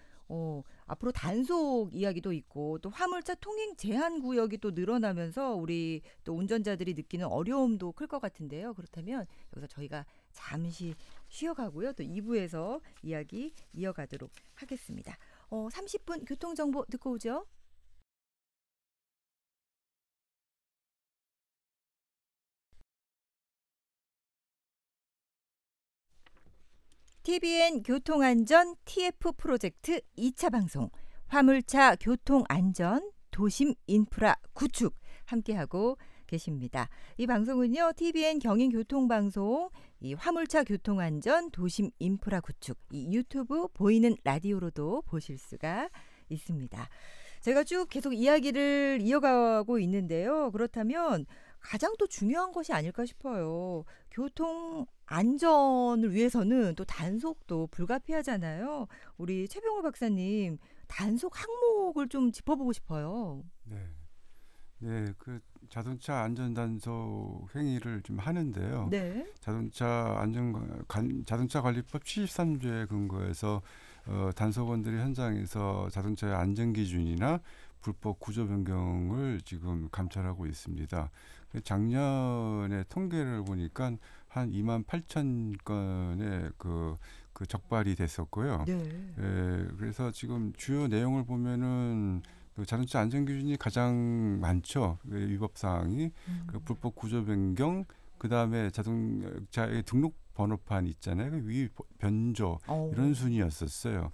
앞으로 단속 이야기도 있고 또 화물차 통행 제한 구역이 또 늘어나면서 우리 또 운전자들이 느끼는 어려움도 클 것 같은데요. 그렇다면 여기서 저희가 잠시 쉬어가고요. 또 2부에서 이야기 이어가도록 하겠습니다. 30분 교통정보 듣고 오죠. TVN 교통안전 TF 프로젝트 2차 방송 화물차 교통안전 도심 인프라 구축 함께하고 계십니다. 이 방송은요. TVN 경인교통방송 이 화물차 교통안전 도심 인프라 구축 이 유튜브 보이는 라디오로도 보실 수가 있습니다. 제가 쭉 계속 이야기를 이어가고 있는데요. 그렇다면 가장 또 중요한 것이 아닐까 싶어요. 교통 안전을 위해서는 또 단속도 불가피하잖아요. 우리 최병호 박사님 단속 항목을 좀 짚어보고 싶어요. 네, 그 자동차 안전 단속 행위를 좀 하는데요. 네. 자동차 관리법 73조에 근거해서 단속원들이 현장에서 자동차의 안전 기준이나 불법 구조 변경을 지금 감찰하고 있습니다. 작년에 통계를 보니까 한 28,000건의 그 적발이 됐었고요. 네. 그래서 지금 주요 내용을 보면은 그 자동차 안전 기준이 가장 많죠. 그 위법 사항이 그 불법 구조 변경, 그 다음에 자동차의 등록 번호판 있잖아요. 그 위 변조 이런 순이었었어요.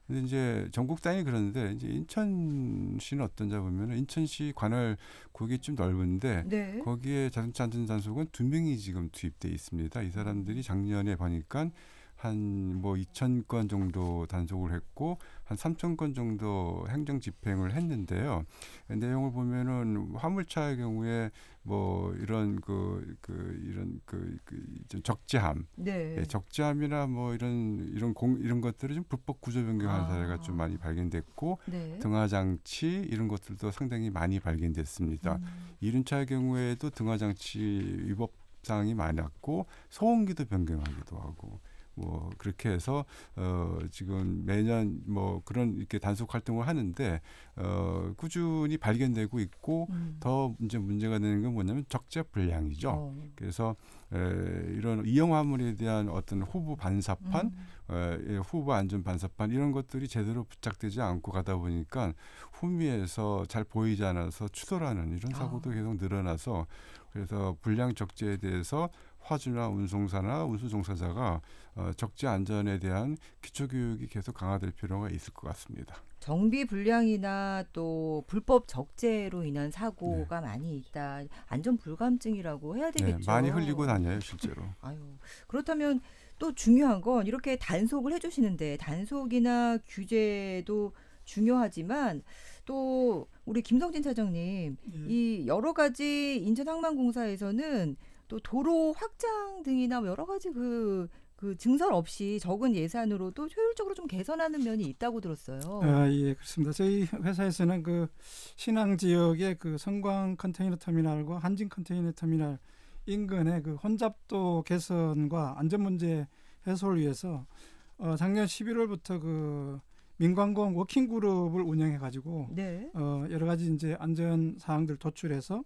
근데 이제 전국 단위 그런데 이제 인천시는 어떤지 보면은 인천시 관할 구역이 좀 넓은데 네. 거기에 자동차 안전 단속은 2명이 지금 투입돼 있습니다. 이 사람들이 작년에 보니까 한 2,000건 정도 단속을 했고 한 3,000건 정도 행정 집행을 했는데요. 내용을 보면은 화물차의 경우에 이런 좀 적재함, 네. 적재함이나 이런 것들이 좀 불법 구조 변경한 사례가 좀 많이 발견됐고 네. 등하 장치 이런 것들도 상당히 많이 발견됐습니다. 이륜차의 경우에도 등하 장치 위법 사항이 많았고 소음기도 변경하기도 하고. 그렇게 해서 지금 매년 그런 이렇게 단속 활동을 하는데 꾸준히 발견되고 있고 더 이제 문제가 되는 건 뭐냐면 적재 불량이죠. 그래서 이런 이용 화물에 대한 어떤 후보 반사판, 후보 안전 반사판 이런 것들이 제대로 부착되지 않고 가다 보니까 후미에서 잘 보이지 않아서 추돌하는 이런 사고도 계속 늘어나서 그래서 불량 적재에 대해서 화주나 운송사나 운수 종사자가 적재 안전에 대한 기초 교육이 계속 강화될 필요가 있을 것 같습니다. 정비 불량이나 또 불법 적재로 인한 사고가 많이 있다. 안전 불감증이라고 해야 되겠죠. 네, 많이 흘리고 다녀요, 실제로. 아유, 그렇다면 또 중요한 건 이렇게 단속을 해주시는데 단속이나 규제도 중요하지만 또 우리 김성진 차장님 이 여러 가지 인천항만공사에서는 또 도로 확장 등이나 여러 가지 그 증설 없이 적은 예산으로도 효율적으로 좀 개선하는 면이 있다고 들었어요. 예, 그렇습니다. 저희 회사에서는 그 신항 지역의 그 성광 컨테이너 터미널과 한진 컨테이너 터미널 인근의 그 혼잡도 개선과 안전 문제 해소를 위해서 작년 11월부터 그 민관공 워킹 그룹을 운영해 가지고 네. 여러 가지 이제 안전 사항들 도출해서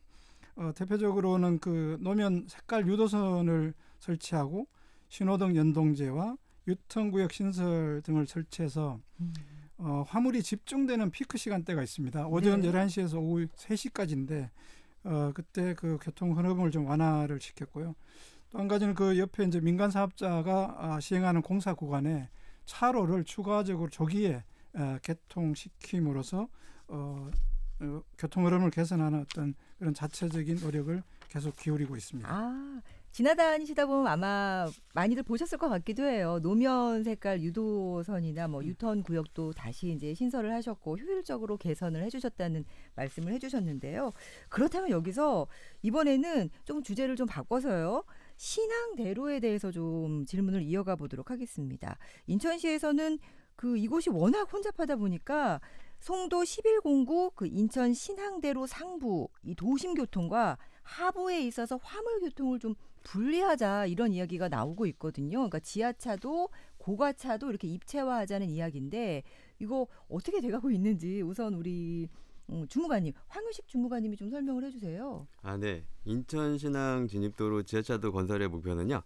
대표적으로는 그 노면 색깔 유도선을 설치하고 신호등 연동제와 유턴구역 신설 등을 설치해서 화물이 집중되는 피크 시간대가 있습니다. 오전 11시에서 오후 3시까지인데 그때 그 교통 흐름을 좀 완화를 시켰고요. 또 한 가지는 그 옆에 이제 민간 사업자가 시행하는 공사 구간에 차로를 추가적으로 조기에 개통시킴으로써 교통 흐름을 개선하는 어떤 그런 자체적인 노력을 계속 기울이고 있습니다. 지나다니시다 보면 아마 많이들 보셨을 것 같기도 해요. 노면 색깔 유도선이나 유턴 구역도 다시 이제 신설을 하셨고 효율적으로 개선을 해주셨다는 말씀을 해주셨는데요. 그렇다면 여기서 이번에는 좀 주제를 좀 바꿔서요. 신항대로에 대해서 좀 질문을 이어가 보도록 하겠습니다. 인천시에서는 이곳이 워낙 혼잡하다 보니까 송도 1109 그 인천 신항대로 상부 이 도심교통과 하부에 있어서 화물교통을 좀 분리하자 이런 이야기가 나오고 있거든요. 그러니까 지하차도 고가차도 이렇게 입체화하자는 이야기인데 이거 어떻게 돼가고 있는지 우선 우리 주무관님 황유식 주무관님이 좀 설명을 해주세요. 네. 인천 신항 진입도로 지하차도 건설의 목표는요.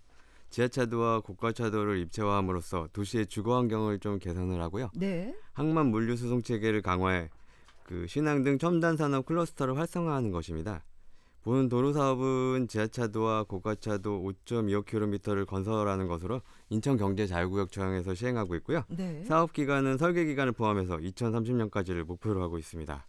지하차도와 고가차도를 입체화함으로써 도시의 주거 환경을 좀 개선을 하고요. 네. 항만 물류 수송 체계를 강화해 그 신항 등 첨단 산업 클러스터를 활성화하는 것입니다. 본 도로 사업은 지하차도와 고가차도 5.25km를 건설하는 것으로 인천경제자유구역 조항에서 시행하고 있고요. 네. 사업 기간은 설계 기간을 포함해서 2030년까지를 목표로 하고 있습니다.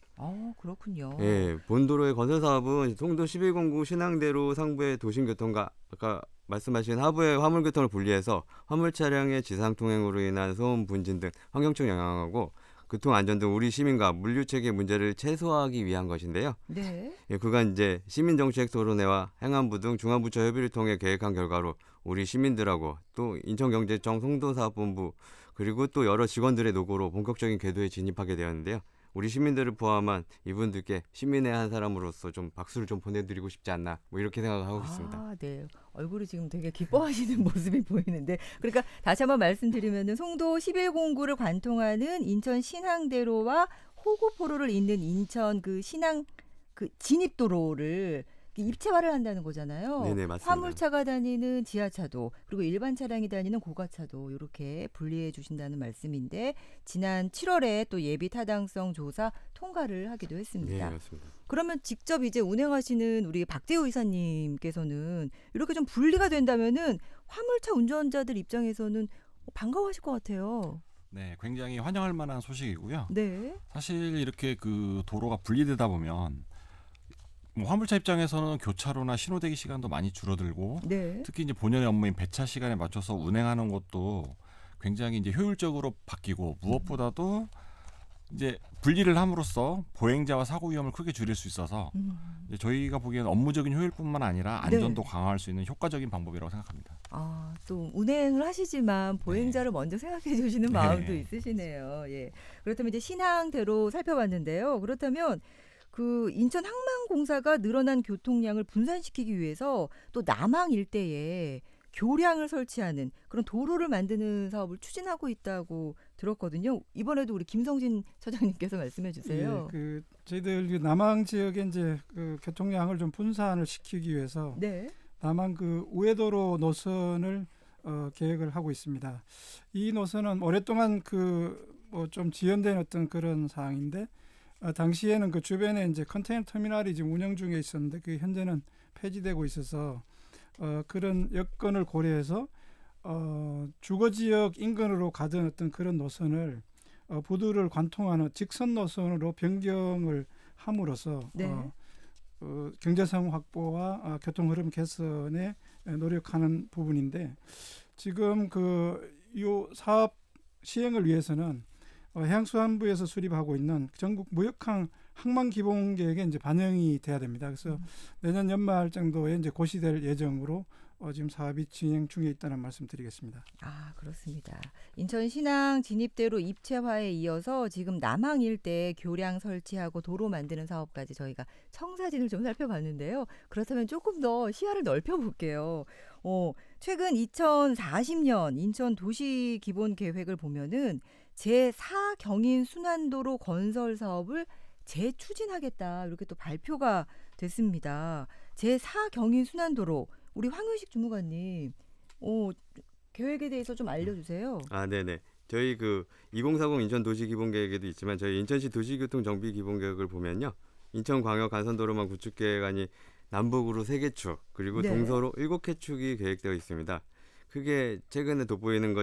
그렇군요. 예, 본도로의 건설 사업은 송도 1109 신항대로 상부의 도심교통과 아까 말씀하신 하부의 화물교통을 분리해서 화물 차량의 지상 통행으로 인한 소음, 분진 등 환경적 영향하고 교통 안전 등 우리 시민과 물류 체계 문제를 최소화하기 위한 것인데요. 네. 예, 그간 이제 시민정책 토론회와 행안부 등 중앙부처 협의를 통해 계획한 결과로 우리 시민들하고 또 인천경제청 송도사업본부 그리고 또 여러 직원들의 노고로 본격적인 궤도에 진입하게 되었는데요. 우리 시민들을 포함한 이분들께 시민의 한 사람으로서 좀 박수를 좀 보내드리고 싶지 않나 뭐 이렇게 생각하고 있습니다. 네. 얼굴이 지금 되게 기뻐하시는 모습이 보이는데 그러니까 다시 한번 말씀드리면은 송도 1109를 관통하는 인천 신항대로와 호구포로를 잇는 인천 그 신항 그 진입도로를 입체화를 한다는 거잖아요. 네네, 맞습니다. 화물차가 다니는 지하차도 그리고 일반 차량이 다니는 고가차도 이렇게 분리해 주신다는 말씀인데 지난 7월에 또 예비 타당성 조사 통과를 하기도 했습니다. 네, 맞습니다. 그러면 직접 이제 운행하시는 우리 박재호 이사님께서는 이렇게 좀 분리가 된다면은 화물차 운전자들 입장에서는 반가워하실 것 같아요. 네, 굉장히 환영할 만한 소식이고요. 네. 사실 이렇게 그 도로가 분리되다 보면 뭐 화물차 입장에서는 교차로나 신호대기 시간도 많이 줄어들고 네. 특히 이제 본연의 업무인 배차 시간에 맞춰서 운행하는 것도 굉장히 이제 효율적으로 바뀌고 무엇보다도 이제 분리를 함으로써 보행자와 사고 위험을 크게 줄일 수 있어서 이제 저희가 보기에는 업무적인 효율뿐만 아니라 안전도 강화할 수 있는 효과적인 방법이라고 생각합니다. 또 운행을 하시지만 보행자를 먼저 생각해 주시는 마음도 있으시네요. 예. 그렇다면 이제 신항대로 살펴봤는데요. 그렇다면 그 인천 항만공사가 늘어난 교통량을 분산시키기 위해서 또 남항 일대에 교량을 설치하는 그런 도로를 만드는 사업을 추진하고 있다고 들었거든요. 이번에도 우리 김성진 처장님께서 말씀해 주세요. 예, 저희들 남항 지역에 이제 그 교통량을 좀 분산을 시키기 위해서 네. 남항 그 우회도로 노선을 계획을 하고 있습니다. 이 노선은 오랫동안 그 뭐 좀 지연된 어떤 그런 사항인데 당시에는 그 주변에 이제 컨테이너 터미널이 지금 운영 중에 있었는데 그 현재는 폐지되고 있어서 그런 여건을 고려해서 주거 지역 인근으로 가던 어떤 그런 노선을 부두를 관통하는 직선 노선으로 변경을 함으로써 네. 경제성 확보와 교통 흐름 개선에 노력하는 부분인데 지금 이 사업 시행을 위해서는 해양수산부에서 수립하고 있는 전국 무역항 항만 기본 계획에 이제 반영이 돼야 됩니다. 그래서 내년 연말 정도에 이제 고시될 예정으로 지금 사업이 진행 중에 있다는 말씀드리겠습니다. 그렇습니다. 인천 신항 진입대로 입체화에 이어서 지금 남항 일대에 교량 설치하고 도로 만드는 사업까지 저희가 청사진을 좀 살펴봤는데요. 그렇다면 조금 더 시야를 넓혀볼게요. 최근 2040년 인천 도시 기본 계획을 보면은 제4경인 순환도로 건설 사업을 재추진하겠다 이렇게 또 발표가 됐습니다. 제4경인 순환도로 우리 황윤식 주무관님 계획에 대해서 좀 알려주세요. 네네. 저희 그 2040 인천 도시 기본 계획에도 있지만 저희 인천시 도시교통 정비 기본 계획을 보면요. 인천광역 간선도로망 구축 계획안이 남북으로 3개 축 그리고 네. 동서로 7개 축이 계획되어 있습니다. 그게 최근에 돋보이는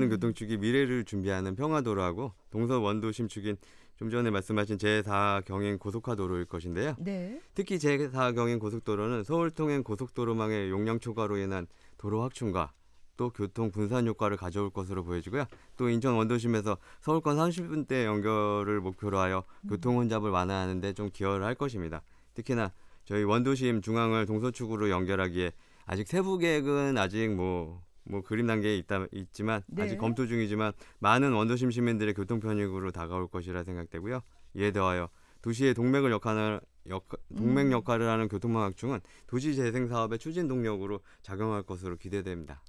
교통축이 미래를 준비하는 평화도로하고 동서 원도심 축인 좀 전에 말씀하신 제4경인 고속화도로일 것인데요. 네. 특히 제4경인 고속도로는 서울 통행 고속도로망의 용량 초과로 인한 도로 확충과 또 교통 분산 효과를 가져올 것으로 보여지고요. 또 인천 원도심에서 서울권 30분대 연결을 목표로 하여 교통 혼잡을 완화하는 데 좀 기여를 할 것입니다. 특히나 저희 원도심 중앙을 동서축으로 연결하기에 아직 세부 계획은 아직 뭐 그림 단계에 있지만 네. 아직 검토 중이지만 많은 원도심 시민들의 교통 편익으로 다가올 것이라 생각되고요. 이에 더하여 도시의 동맥 역할을 하는 교통망 확충은 도시 재생 사업의 추진 동력으로 작용할 것으로 기대됩니다.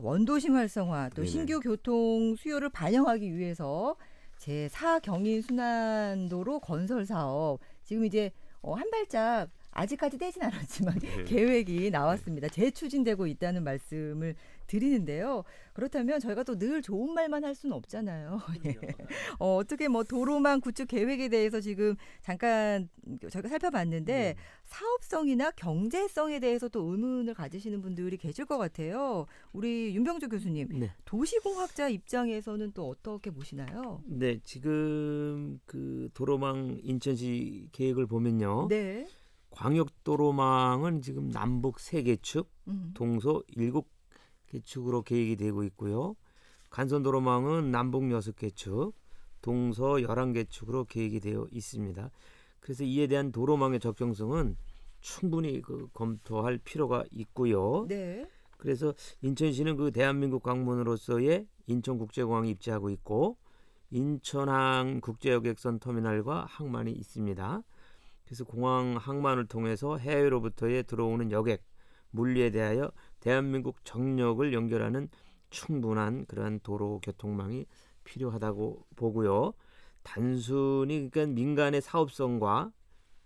원도심 활성화 또 네네. 신규 교통 수요를 반영하기 위해서 제4경인 순환도로 건설 사업 지금 이제 한 발짝 아직까지 떼진 않았지만 네. 계획이 나왔습니다. 재추진되고 있다는 말씀을 드리는데요. 그렇다면 저희가 또 늘 좋은 말만 할 수는 없잖아요. 예. 어떻게 뭐 도로망 구축 계획에 대해서 지금 잠깐 저희가 살펴봤는데 사업성이나 경제성에 대해서 또 의문을 가지시는 분들이 계실 것 같아요. 우리 윤병주 교수님, 네. 도시공학자 입장에서는 또 어떻게 보시나요? 네, 지금 그 도로망 인천시 계획을 보면요. 네. 광역도로망은 지금 남북 3개 축, 동서 7개 축으로 계획이 되고 있고요. 간선도로망은 남북 6개 축, 동서 11개 축으로 계획이 되어 있습니다. 그래서 이에 대한 도로망의 적정성은 충분히 검토할 필요가 있고요. 네. 그래서 인천시는 그 대한민국 강문으로서의 인천국제공항이 입지하고 있고 인천항 국제여객선 터미널과 항만이 있습니다. 그래서 공항 항만을 통해서 해외로부터의 들어오는 여객, 물리에 대하여 대한민국 정역을 연결하는 충분한 그러한 도로 교통망이 필요하다고 보고요. 단순히 그러니까 민간의 사업성과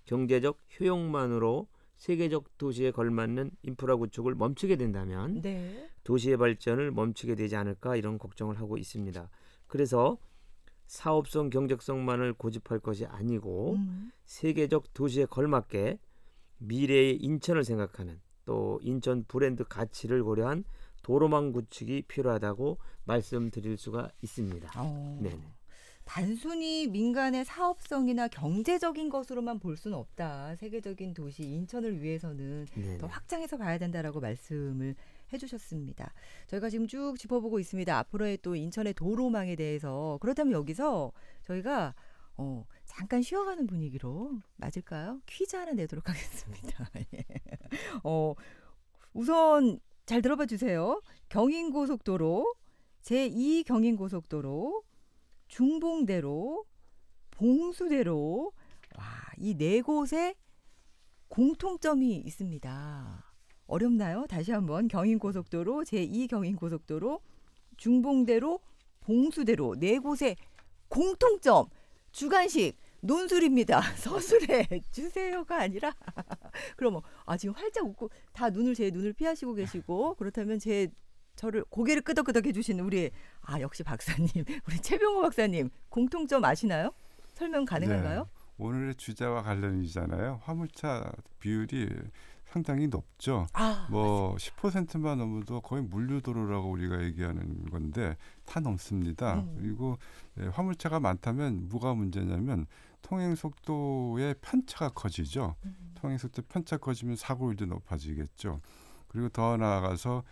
경제적 효용만으로 세계적 도시에 걸맞는 인프라 구축을 멈추게 된다면 네. 도시의 발전을 멈추게 되지 않을까 이런 걱정을 하고 있습니다. 그래서 사업성, 경제성만을 고집할 것이 아니고 세계적 도시에 걸맞게 미래의 인천을 생각하는 또 인천 브랜드 가치를 고려한 도로망 구축이 필요하다고 말씀드릴 수가 있습니다. 네네. 단순히 민간의 사업성이나 경제적인 것으로만 볼 수는 없다. 세계적인 도시 인천을 위해서는 네네. 더 확장해서 봐야 된다라고 말씀을 해주셨습니다. 저희가 지금 쭉 짚어보고 있습니다. 앞으로의 또 인천의 도로망에 대해서. 그렇다면 여기서 저희가 잠깐 쉬어가는 분위기로 맞을까요? 퀴즈 하나 내도록 하겠습니다. 예. 우선 잘 들어봐 주세요. 경인고속도로, 제2경인고속도로, 중봉대로, 봉수대로, 이 4곳에 공통점이 있습니다. 어렵나요? 다시 한번 경인고속도로, 제2경인고속도로, 중봉대로, 봉수대로 4곳의 공통점. 주간식 논술입니다. 서술해 주세요가 아니라 그럼 지금 활짝 웃고 다 제 눈을 피하시고 계시고 그렇다면 저를 고개를 끄덕끄덕 해주시는 우리 역시 박사님, 우리 최병호 박사님 공통점 아시나요? 설명 가능한가요? 네. 오늘의 주제와 관련이잖아요. 화물차 비율이 상당히 높죠. 뭐 10%만 넘어도 거의 물류도로라고 우리가 얘기하는 건데 다 넘습니다. 그리고 화물차가 많다면 뭐가 문제냐면 통행속도의 편차가 커지죠. 통행속도 편차 커지면 사고율도 높아지겠죠. 그리고 더 나아가서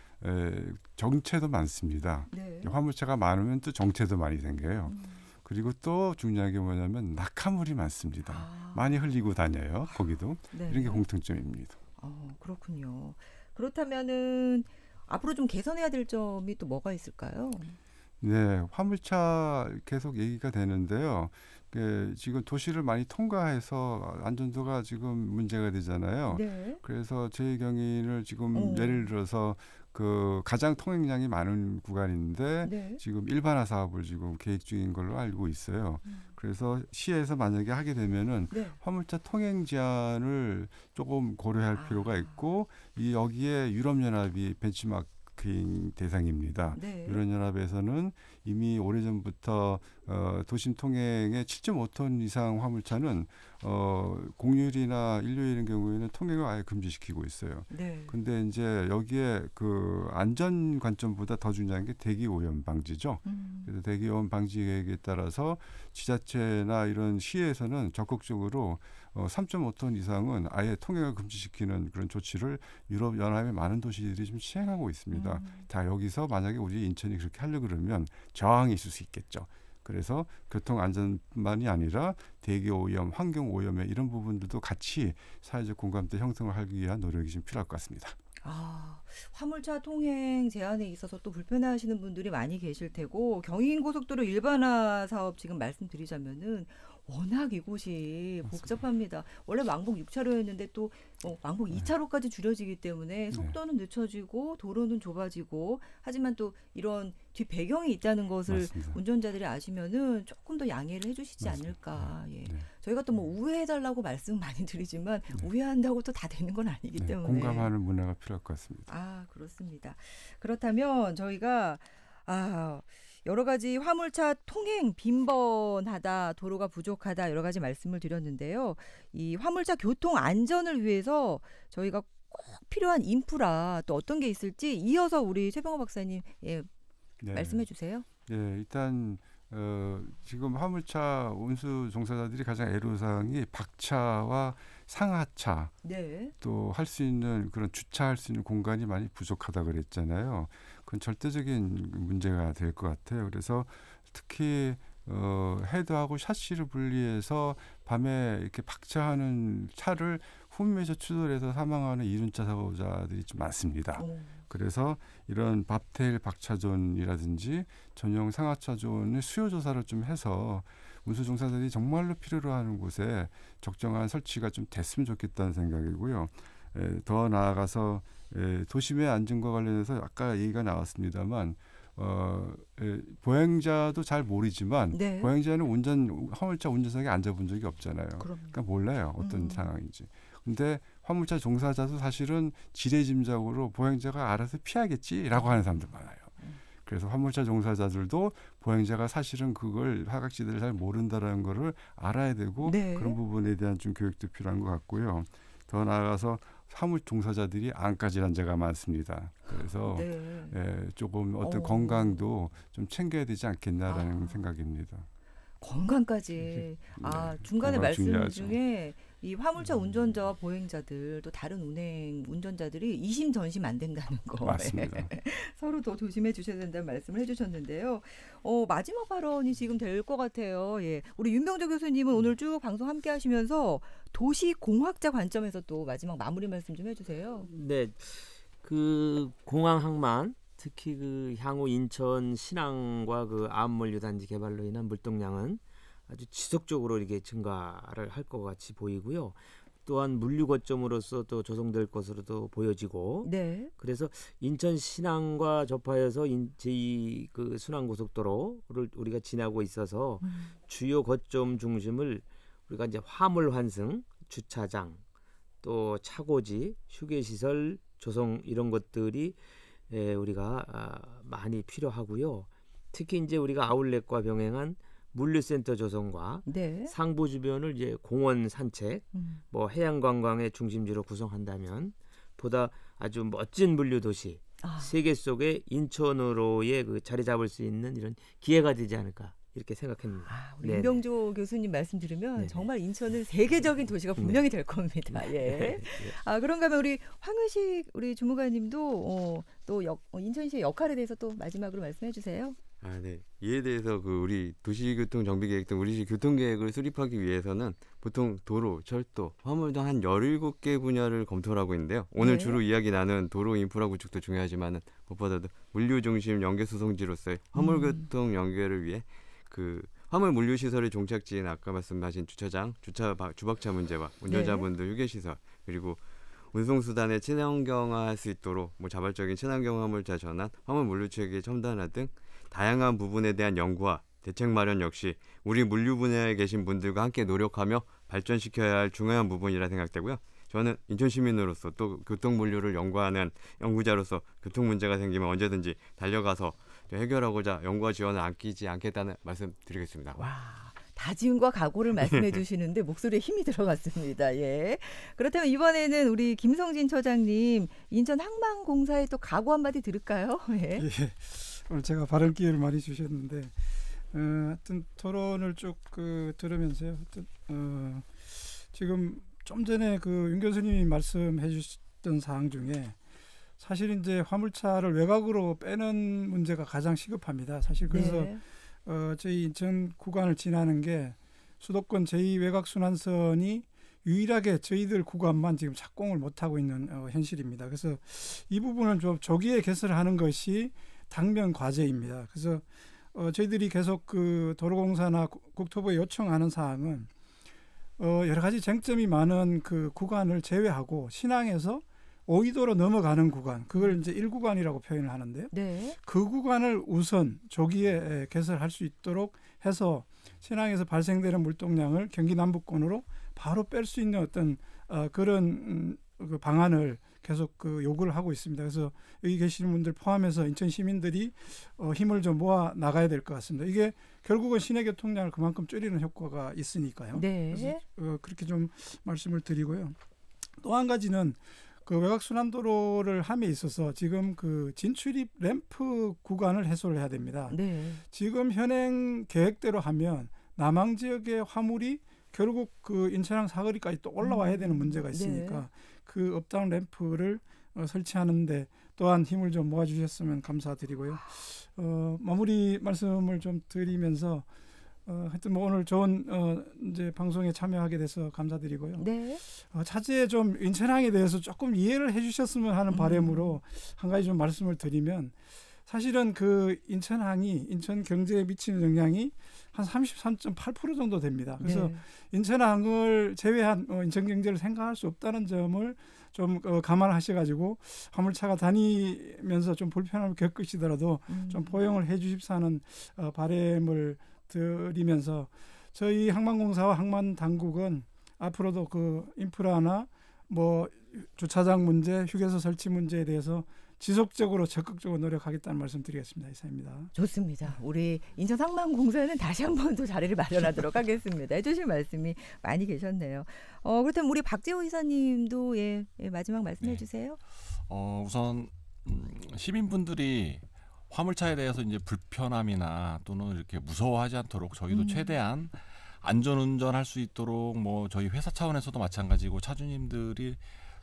정체도 많습니다. 네. 화물차가 많으면 또 정체도 많이 생겨요. 그리고 또 중요한 게 뭐냐면 낙하물이 많습니다. 많이 흘리고 다녀요. 거기도. 네. 이런 게 공통점입니다. 그렇군요. 그렇다면은 앞으로 좀 개선해야 될 점이 또 뭐가 있을까요? 네, 화물차 계속 얘기가 되는데요. 지금 도시를 많이 통과해서 안전도가 지금 문제가 되잖아요. 네. 그래서 제2경인을 지금 예를 들어서 그 가장 통행량이 많은 구간인데 네. 지금 일반화 사업을 지금 계획 중인 걸로 알고 있어요. 그래서 시에서 만약에 하게 되면은 네. 화물차 통행 제한을 조금 고려할 필요가 있고 여기에 유럽연합이 벤치마킹 대상입니다. 네. 유럽연합에서는 이미 오래전부터 도심 통행의 7.5톤 이상 화물차는 공휴일이나 일요일인 경우에는 통행을 아예 금지시키고 있어요. 네. 근데 이제 여기에 그 안전 관점보다 더 중요한 게 대기 오염 방지죠. 그래서 대기 오염 방지 계획에 따라서 지자체나 이런 시에서는 적극적으로 3.5톤 이상은 아예 통행을 금지시키는 그런 조치를 유럽 연합의 많은 도시들이 지금 시행하고 있습니다. 자, 여기서 만약에 우리 인천이 그렇게 하려고 그러면 저항이 있을 수 있겠죠. 그래서 교통 안전만이 아니라 대기 오염, 환경 오염의 이런 부분들도 같이 사회적 공감대 형성을 하기 위한 노력이 좀 필요할 것 같습니다. 화물차 통행 제한에 있어서 또 불편해하시는 분들이 많이 계실 테고 경인고속도로 일반화 사업 지금 말씀드리자면은 워낙 이곳이 맞습니다. 복잡합니다. 원래 왕복 6차로였는데 또 왕복 2차로까지 줄여지기 때문에 속도는 늦춰지고 도로는 좁아지고 하지만 또 이런 뒷 배경이 있다는 것을 맞습니다. 운전자들이 아시면은 조금 더 양해를 해주시지 맞습니다. 않을까. 예. 네. 저희가 또 뭐 우회해달라고 말씀 많이 드리지만 네. 우회한다고 또 다 되는 건 아니기 네, 때문에 공감하는 문화가 필요할 것 같습니다. 아, 그렇습니다. 그렇다면 저희가 여러 가지 화물차 통행 빈번하다, 도로가 부족하다 여러 가지 말씀을 드렸는데요. 이 화물차 교통 안전을 위해서 저희가 꼭 필요한 인프라 또 어떤 게 있을지 이어서 우리 최병호 박사님 네. 말씀해 주세요. 네, 일단 지금 화물차 운수 종사자들이 가장 애로사항이 박차와 상하차 네. 또 할 수 있는 그런 주차할 수 있는 공간이 많이 부족하다 그랬잖아요. 그건 절대적인 문제가 될 것 같아요. 그래서 특히 헤드하고 샤시를 분리해서 밤에 이렇게 박차하는 차를 후면에서 추돌해서 사망하는 이륜차 사고자들이 좀 많습니다. 그래서 이런 밥테일 박차존이라든지 전용 상하차존의 수요 조사를 좀 해서 운수종사자들이 정말로 필요로 하는 곳에 적정한 설치가 좀 됐으면 좋겠다는 생각이고요. 더 나아가서 도심의 안전과 관련해서 아까 얘기가 나왔습니다만 보행자도 잘 모르지만 네. 보행자는 화물차 운전석에 앉아본 적이 없잖아요. 그러니까 몰라요 어떤 상황인지. 근데 화물차 종사자도 사실은 지레짐작으로 보행자가 알아서 피하겠지라고 하는 사람들 많아요. 그래서 화물차 종사자들도 보행자가 사실은 그걸 사각지대를 잘 모른다라는 거를 알아야 되고 네. 그런 부분에 대한 좀 교육도 필요한 것 같고요. 더 나아가서 화물 종사자들이 안과 질환자가 많습니다. 그래서 조금 어떤 건강도 좀 챙겨야 되지 않겠나라는 생각입니다. 건강까지. 중간에 건강 말씀 중요하죠. 중에 이 화물차 운전자와 보행자들 또 다른 운행 운전자들이 이심전심 안 된다는 거. 맞습니다. 서로 더 조심해 주셔야 된다는 말씀을 해주셨는데요. 마지막 발언이 지금 될 것 같아요. 예. 우리 윤병조 교수님은 오늘 쭉 방송 함께 하시면서 도시공학자 관점에서 또 마지막 마무리 말씀 좀 해주세요. 네, 그 공항 항만 특히 그 향후 인천 신항과 그 암물류단지 개발로 인한 물동량은 아주 지속적으로 이렇게 증가를 할 것 같이 보이고요. 또한 물류 거점으로서 또 조성될 것으로도 보여지고. 네. 그래서 인천 신항과 접하여서 제2 그 순환고속도로를 우리가 지나고 있어서 주요 거점 중심을 우리가 이제 화물 환승, 주차장, 또 차고지, 휴게시설 조성 이런 것들이 우리가 많이 필요하고요. 특히 이제 우리가 아울렛과 병행한 물류센터 조성과 네. 상부 주변을 이제 공원 산책, 뭐 해양 관광의 중심지로 구성한다면 보다 아주 멋진 물류 도시, 세계 속에 인천으로의 그 자리 잡을 수 있는 이런 기회가 되지 않을까 이렇게 생각합니다. 우리 윤병조 교수님 말씀 들으면 네네. 정말 인천은 세계적인 도시가 분명히 될 겁니다. 예. 그런가 하면 우리 황의식 우리 주무관님도 또 인천시의 역할에 대해서 또 마지막으로 말씀해 주세요. 네. 이에 대해서 우리 도시교통 정비계획 등 우리시 교통계획을 수립하기 위해서는 보통 도로, 철도, 화물 등 한 17개 분야를 검토를 하고 있는데요. 오늘 주로 이야기 나눈 도로 인프라 구축도 중요하지만 무엇보다도 물류 중심 연계 수송지로서의 화물 교통 연계를 위해 그 화물 물류 시설의 종착지인 아까 말씀하신 주차장, 주박차 문제와 운전자분들 휴게시설 그리고 운송수단의 친환경화할 수 있도록 자발적인 친환경 화물차 전환, 화물 물류 체계 첨단화 등 다양한 부분에 대한 연구와 대책 마련 역시 우리 물류 분야에 계신 분들과 함께 노력하며 발전시켜야 할 중요한 부분이라 생각되고요. 저는 인천 시민으로서 또 교통 물류를 연구하는 연구자로서 교통 문제가 생기면 언제든지 달려가서 해결하고자 연구와 지원을 아끼지 않겠다는 말씀 드리겠습니다. 와, 다짐과 각오를 말씀해 주시는데 목소리에 힘이 들어갔습니다. 예. 그렇다면 이번에는 우리 김성진 처장님 인천 항만공사의 또 각오 한마디 들을까요? 예. 오늘 제가 발언 기회를 많이 주셨는데 하여튼 토론을 쭉 들으면서요. 하여튼 지금 좀 전에 윤 교수님이 말씀해 주셨던 사항 중에 사실 이제 화물차를 외곽으로 빼는 문제가 가장 시급합니다. 사실 그래서 저희 인천 구간을 지나는 게 수도권 제2외곽순환선이 유일하게 저희들 구간만 지금 착공을 못하고 있는 현실입니다. 그래서 이 부분을 좀 조기에 개설하는 것이 당면 과제입니다. 그래서 저희들이 계속 그 도로공사나 국토부에 요청하는 사항은 여러 가지 쟁점이 많은 그 구간을 제외하고 신항에서 5위도로 넘어가는 구간, 그걸 이제 1구간이라고 표현을 하는데요. 네. 그 구간을 우선 조기에 개설할 수 있도록 해서 신항에서 발생되는 물동량을 경기 남부권으로 바로 뺄 수 있는 어떤 그런 그 방안을 계속 그 요구를 하고 있습니다. 그래서 여기 계시는 분들 포함해서 인천 시민들이 힘을 좀 모아 나가야 될 것 같습니다. 이게 결국은 시내 교통량을 그만큼 줄이는 효과가 있으니까요. 네. 그래서 그렇게 좀 말씀을 드리고요. 또 한 가지는 그 외곽순환도로를 함에 있어서 지금 그 진출입 램프 구간을 해소를 해야 됩니다. 네. 지금 현행 계획대로 하면 남항 지역의 화물이 결국 그 인천항 사거리까지 또 올라와야 되는 문제가 있으니까 네. 그 업다운 램프를 설치하는데 또한 힘을 좀 모아주셨으면 감사드리고요. 마무리 말씀을 좀 드리면서 하여튼 뭐 오늘 좋은 이제 방송에 참여하게 돼서 감사드리고요. 네. 차제에 좀 인천항에 대해서 조금 이해를 해주셨으면 하는 바람으로 한 가지 좀 말씀을 드리면 사실은 그 인천항이 인천 경제에 미치는 영향이 한 33.8% 정도 됩니다. 그래서 네. 인천항을 제외한 인천 경제를 생각할 수 없다는 점을 좀 감안하셔가지고 화물차가 다니면서 좀 불편함을 겪으시더라도 좀 포용을 해주십사 하는 바람을 드리면서 저희 항만공사와 항만당국은 앞으로도 그 인프라나 뭐 주차장 문제, 휴게소 설치 문제에 대해서 지속적으로 적극적으로 노력하겠다는 말씀 드리겠습니다. 이상입니다. 좋습니다. 우리 인천항만공사는 다시 한 번 더 자리를 마련하도록 하겠습니다. 해주실 말씀이 많이 계셨네요. 그렇다면 우리 박재호 이사님도 마지막 말씀해 주세요. 우선 시민분들이 화물차에 대해서 이제 불편함이나 또는 이렇게 무서워하지 않도록 저희도 최대한 안전운전할 수 있도록 뭐 저희 회사 차원에서도 마찬가지고 차주님들이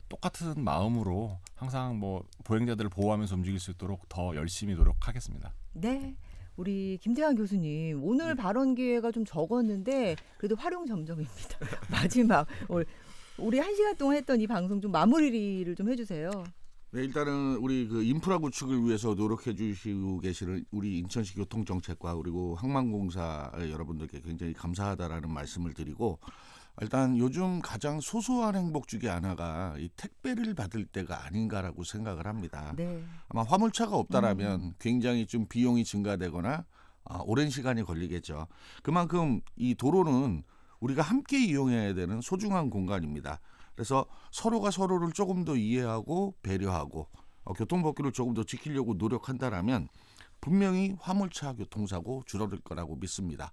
똑같은 마음으로 항상 뭐 보행자들을 보호하면서 움직일 수 있도록 더 열심히 노력하겠습니다. 네. 우리 김태환 교수님 오늘 발언 기회가 좀 적었는데 그래도 활용점정입니다. 마지막 우리 1시간 동안 했던 이 방송 좀 마무리를 좀 해주세요. 네, 일단은 우리 그 인프라 구축을 위해서 노력해 주시고 계시는 우리 인천시 교통정책과 그리고 항만공사 여러분들께 굉장히 감사하다라는 말씀을 드리고 일단 요즘 가장 소소한 행복 중에 하나가 이 택배를 받을 때가 아닌가라고 생각을 합니다. 네. 아마 화물차가 없다라면 굉장히 좀 비용이 증가되거나 오랜 시간이 걸리겠죠. 그만큼 이 도로는 우리가 함께 이용해야 되는 소중한 공간입니다. 그래서 서로가 서로를 조금 더 이해하고 배려하고 교통법규를 조금 더 지키려고 노력한다라면 분명히 화물차 교통사고 줄어들 거라고 믿습니다.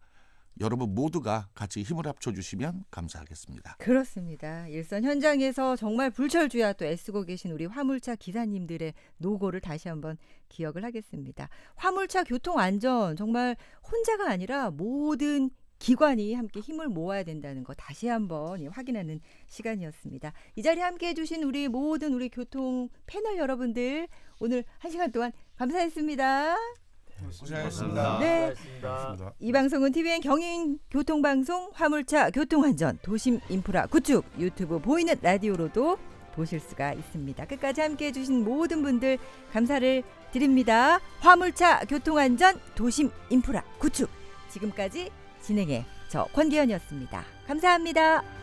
여러분 모두가 같이 힘을 합쳐주시면 감사하겠습니다. 그렇습니다. 일선 현장에서 정말 불철주야 또 애쓰고 계신 우리 화물차 기사님들의 노고를 다시 한번 기억을 하겠습니다. 화물차 교통안전 정말 혼자가 아니라 모든 기관이 함께 힘을 모아야 된다는 거 다시 한번 확인하는 시간이었습니다. 이 자리에 함께해 주신 우리 모든 우리 교통 패널 여러분들 오늘 1시간 동안 감사했습니다. 고생하셨습니다. 네, 이 방송은 TVN 경인교통방송 화물차 교통안전 도심 인프라 구축 유튜브 보이는 라디오로도 보실 수가 있습니다. 끝까지 함께해 주신 모든 분들 감사를 드립니다. 화물차 교통안전 도심 인프라 구축 지금까지 진행해 저 권기현이었습니다. 감사합니다.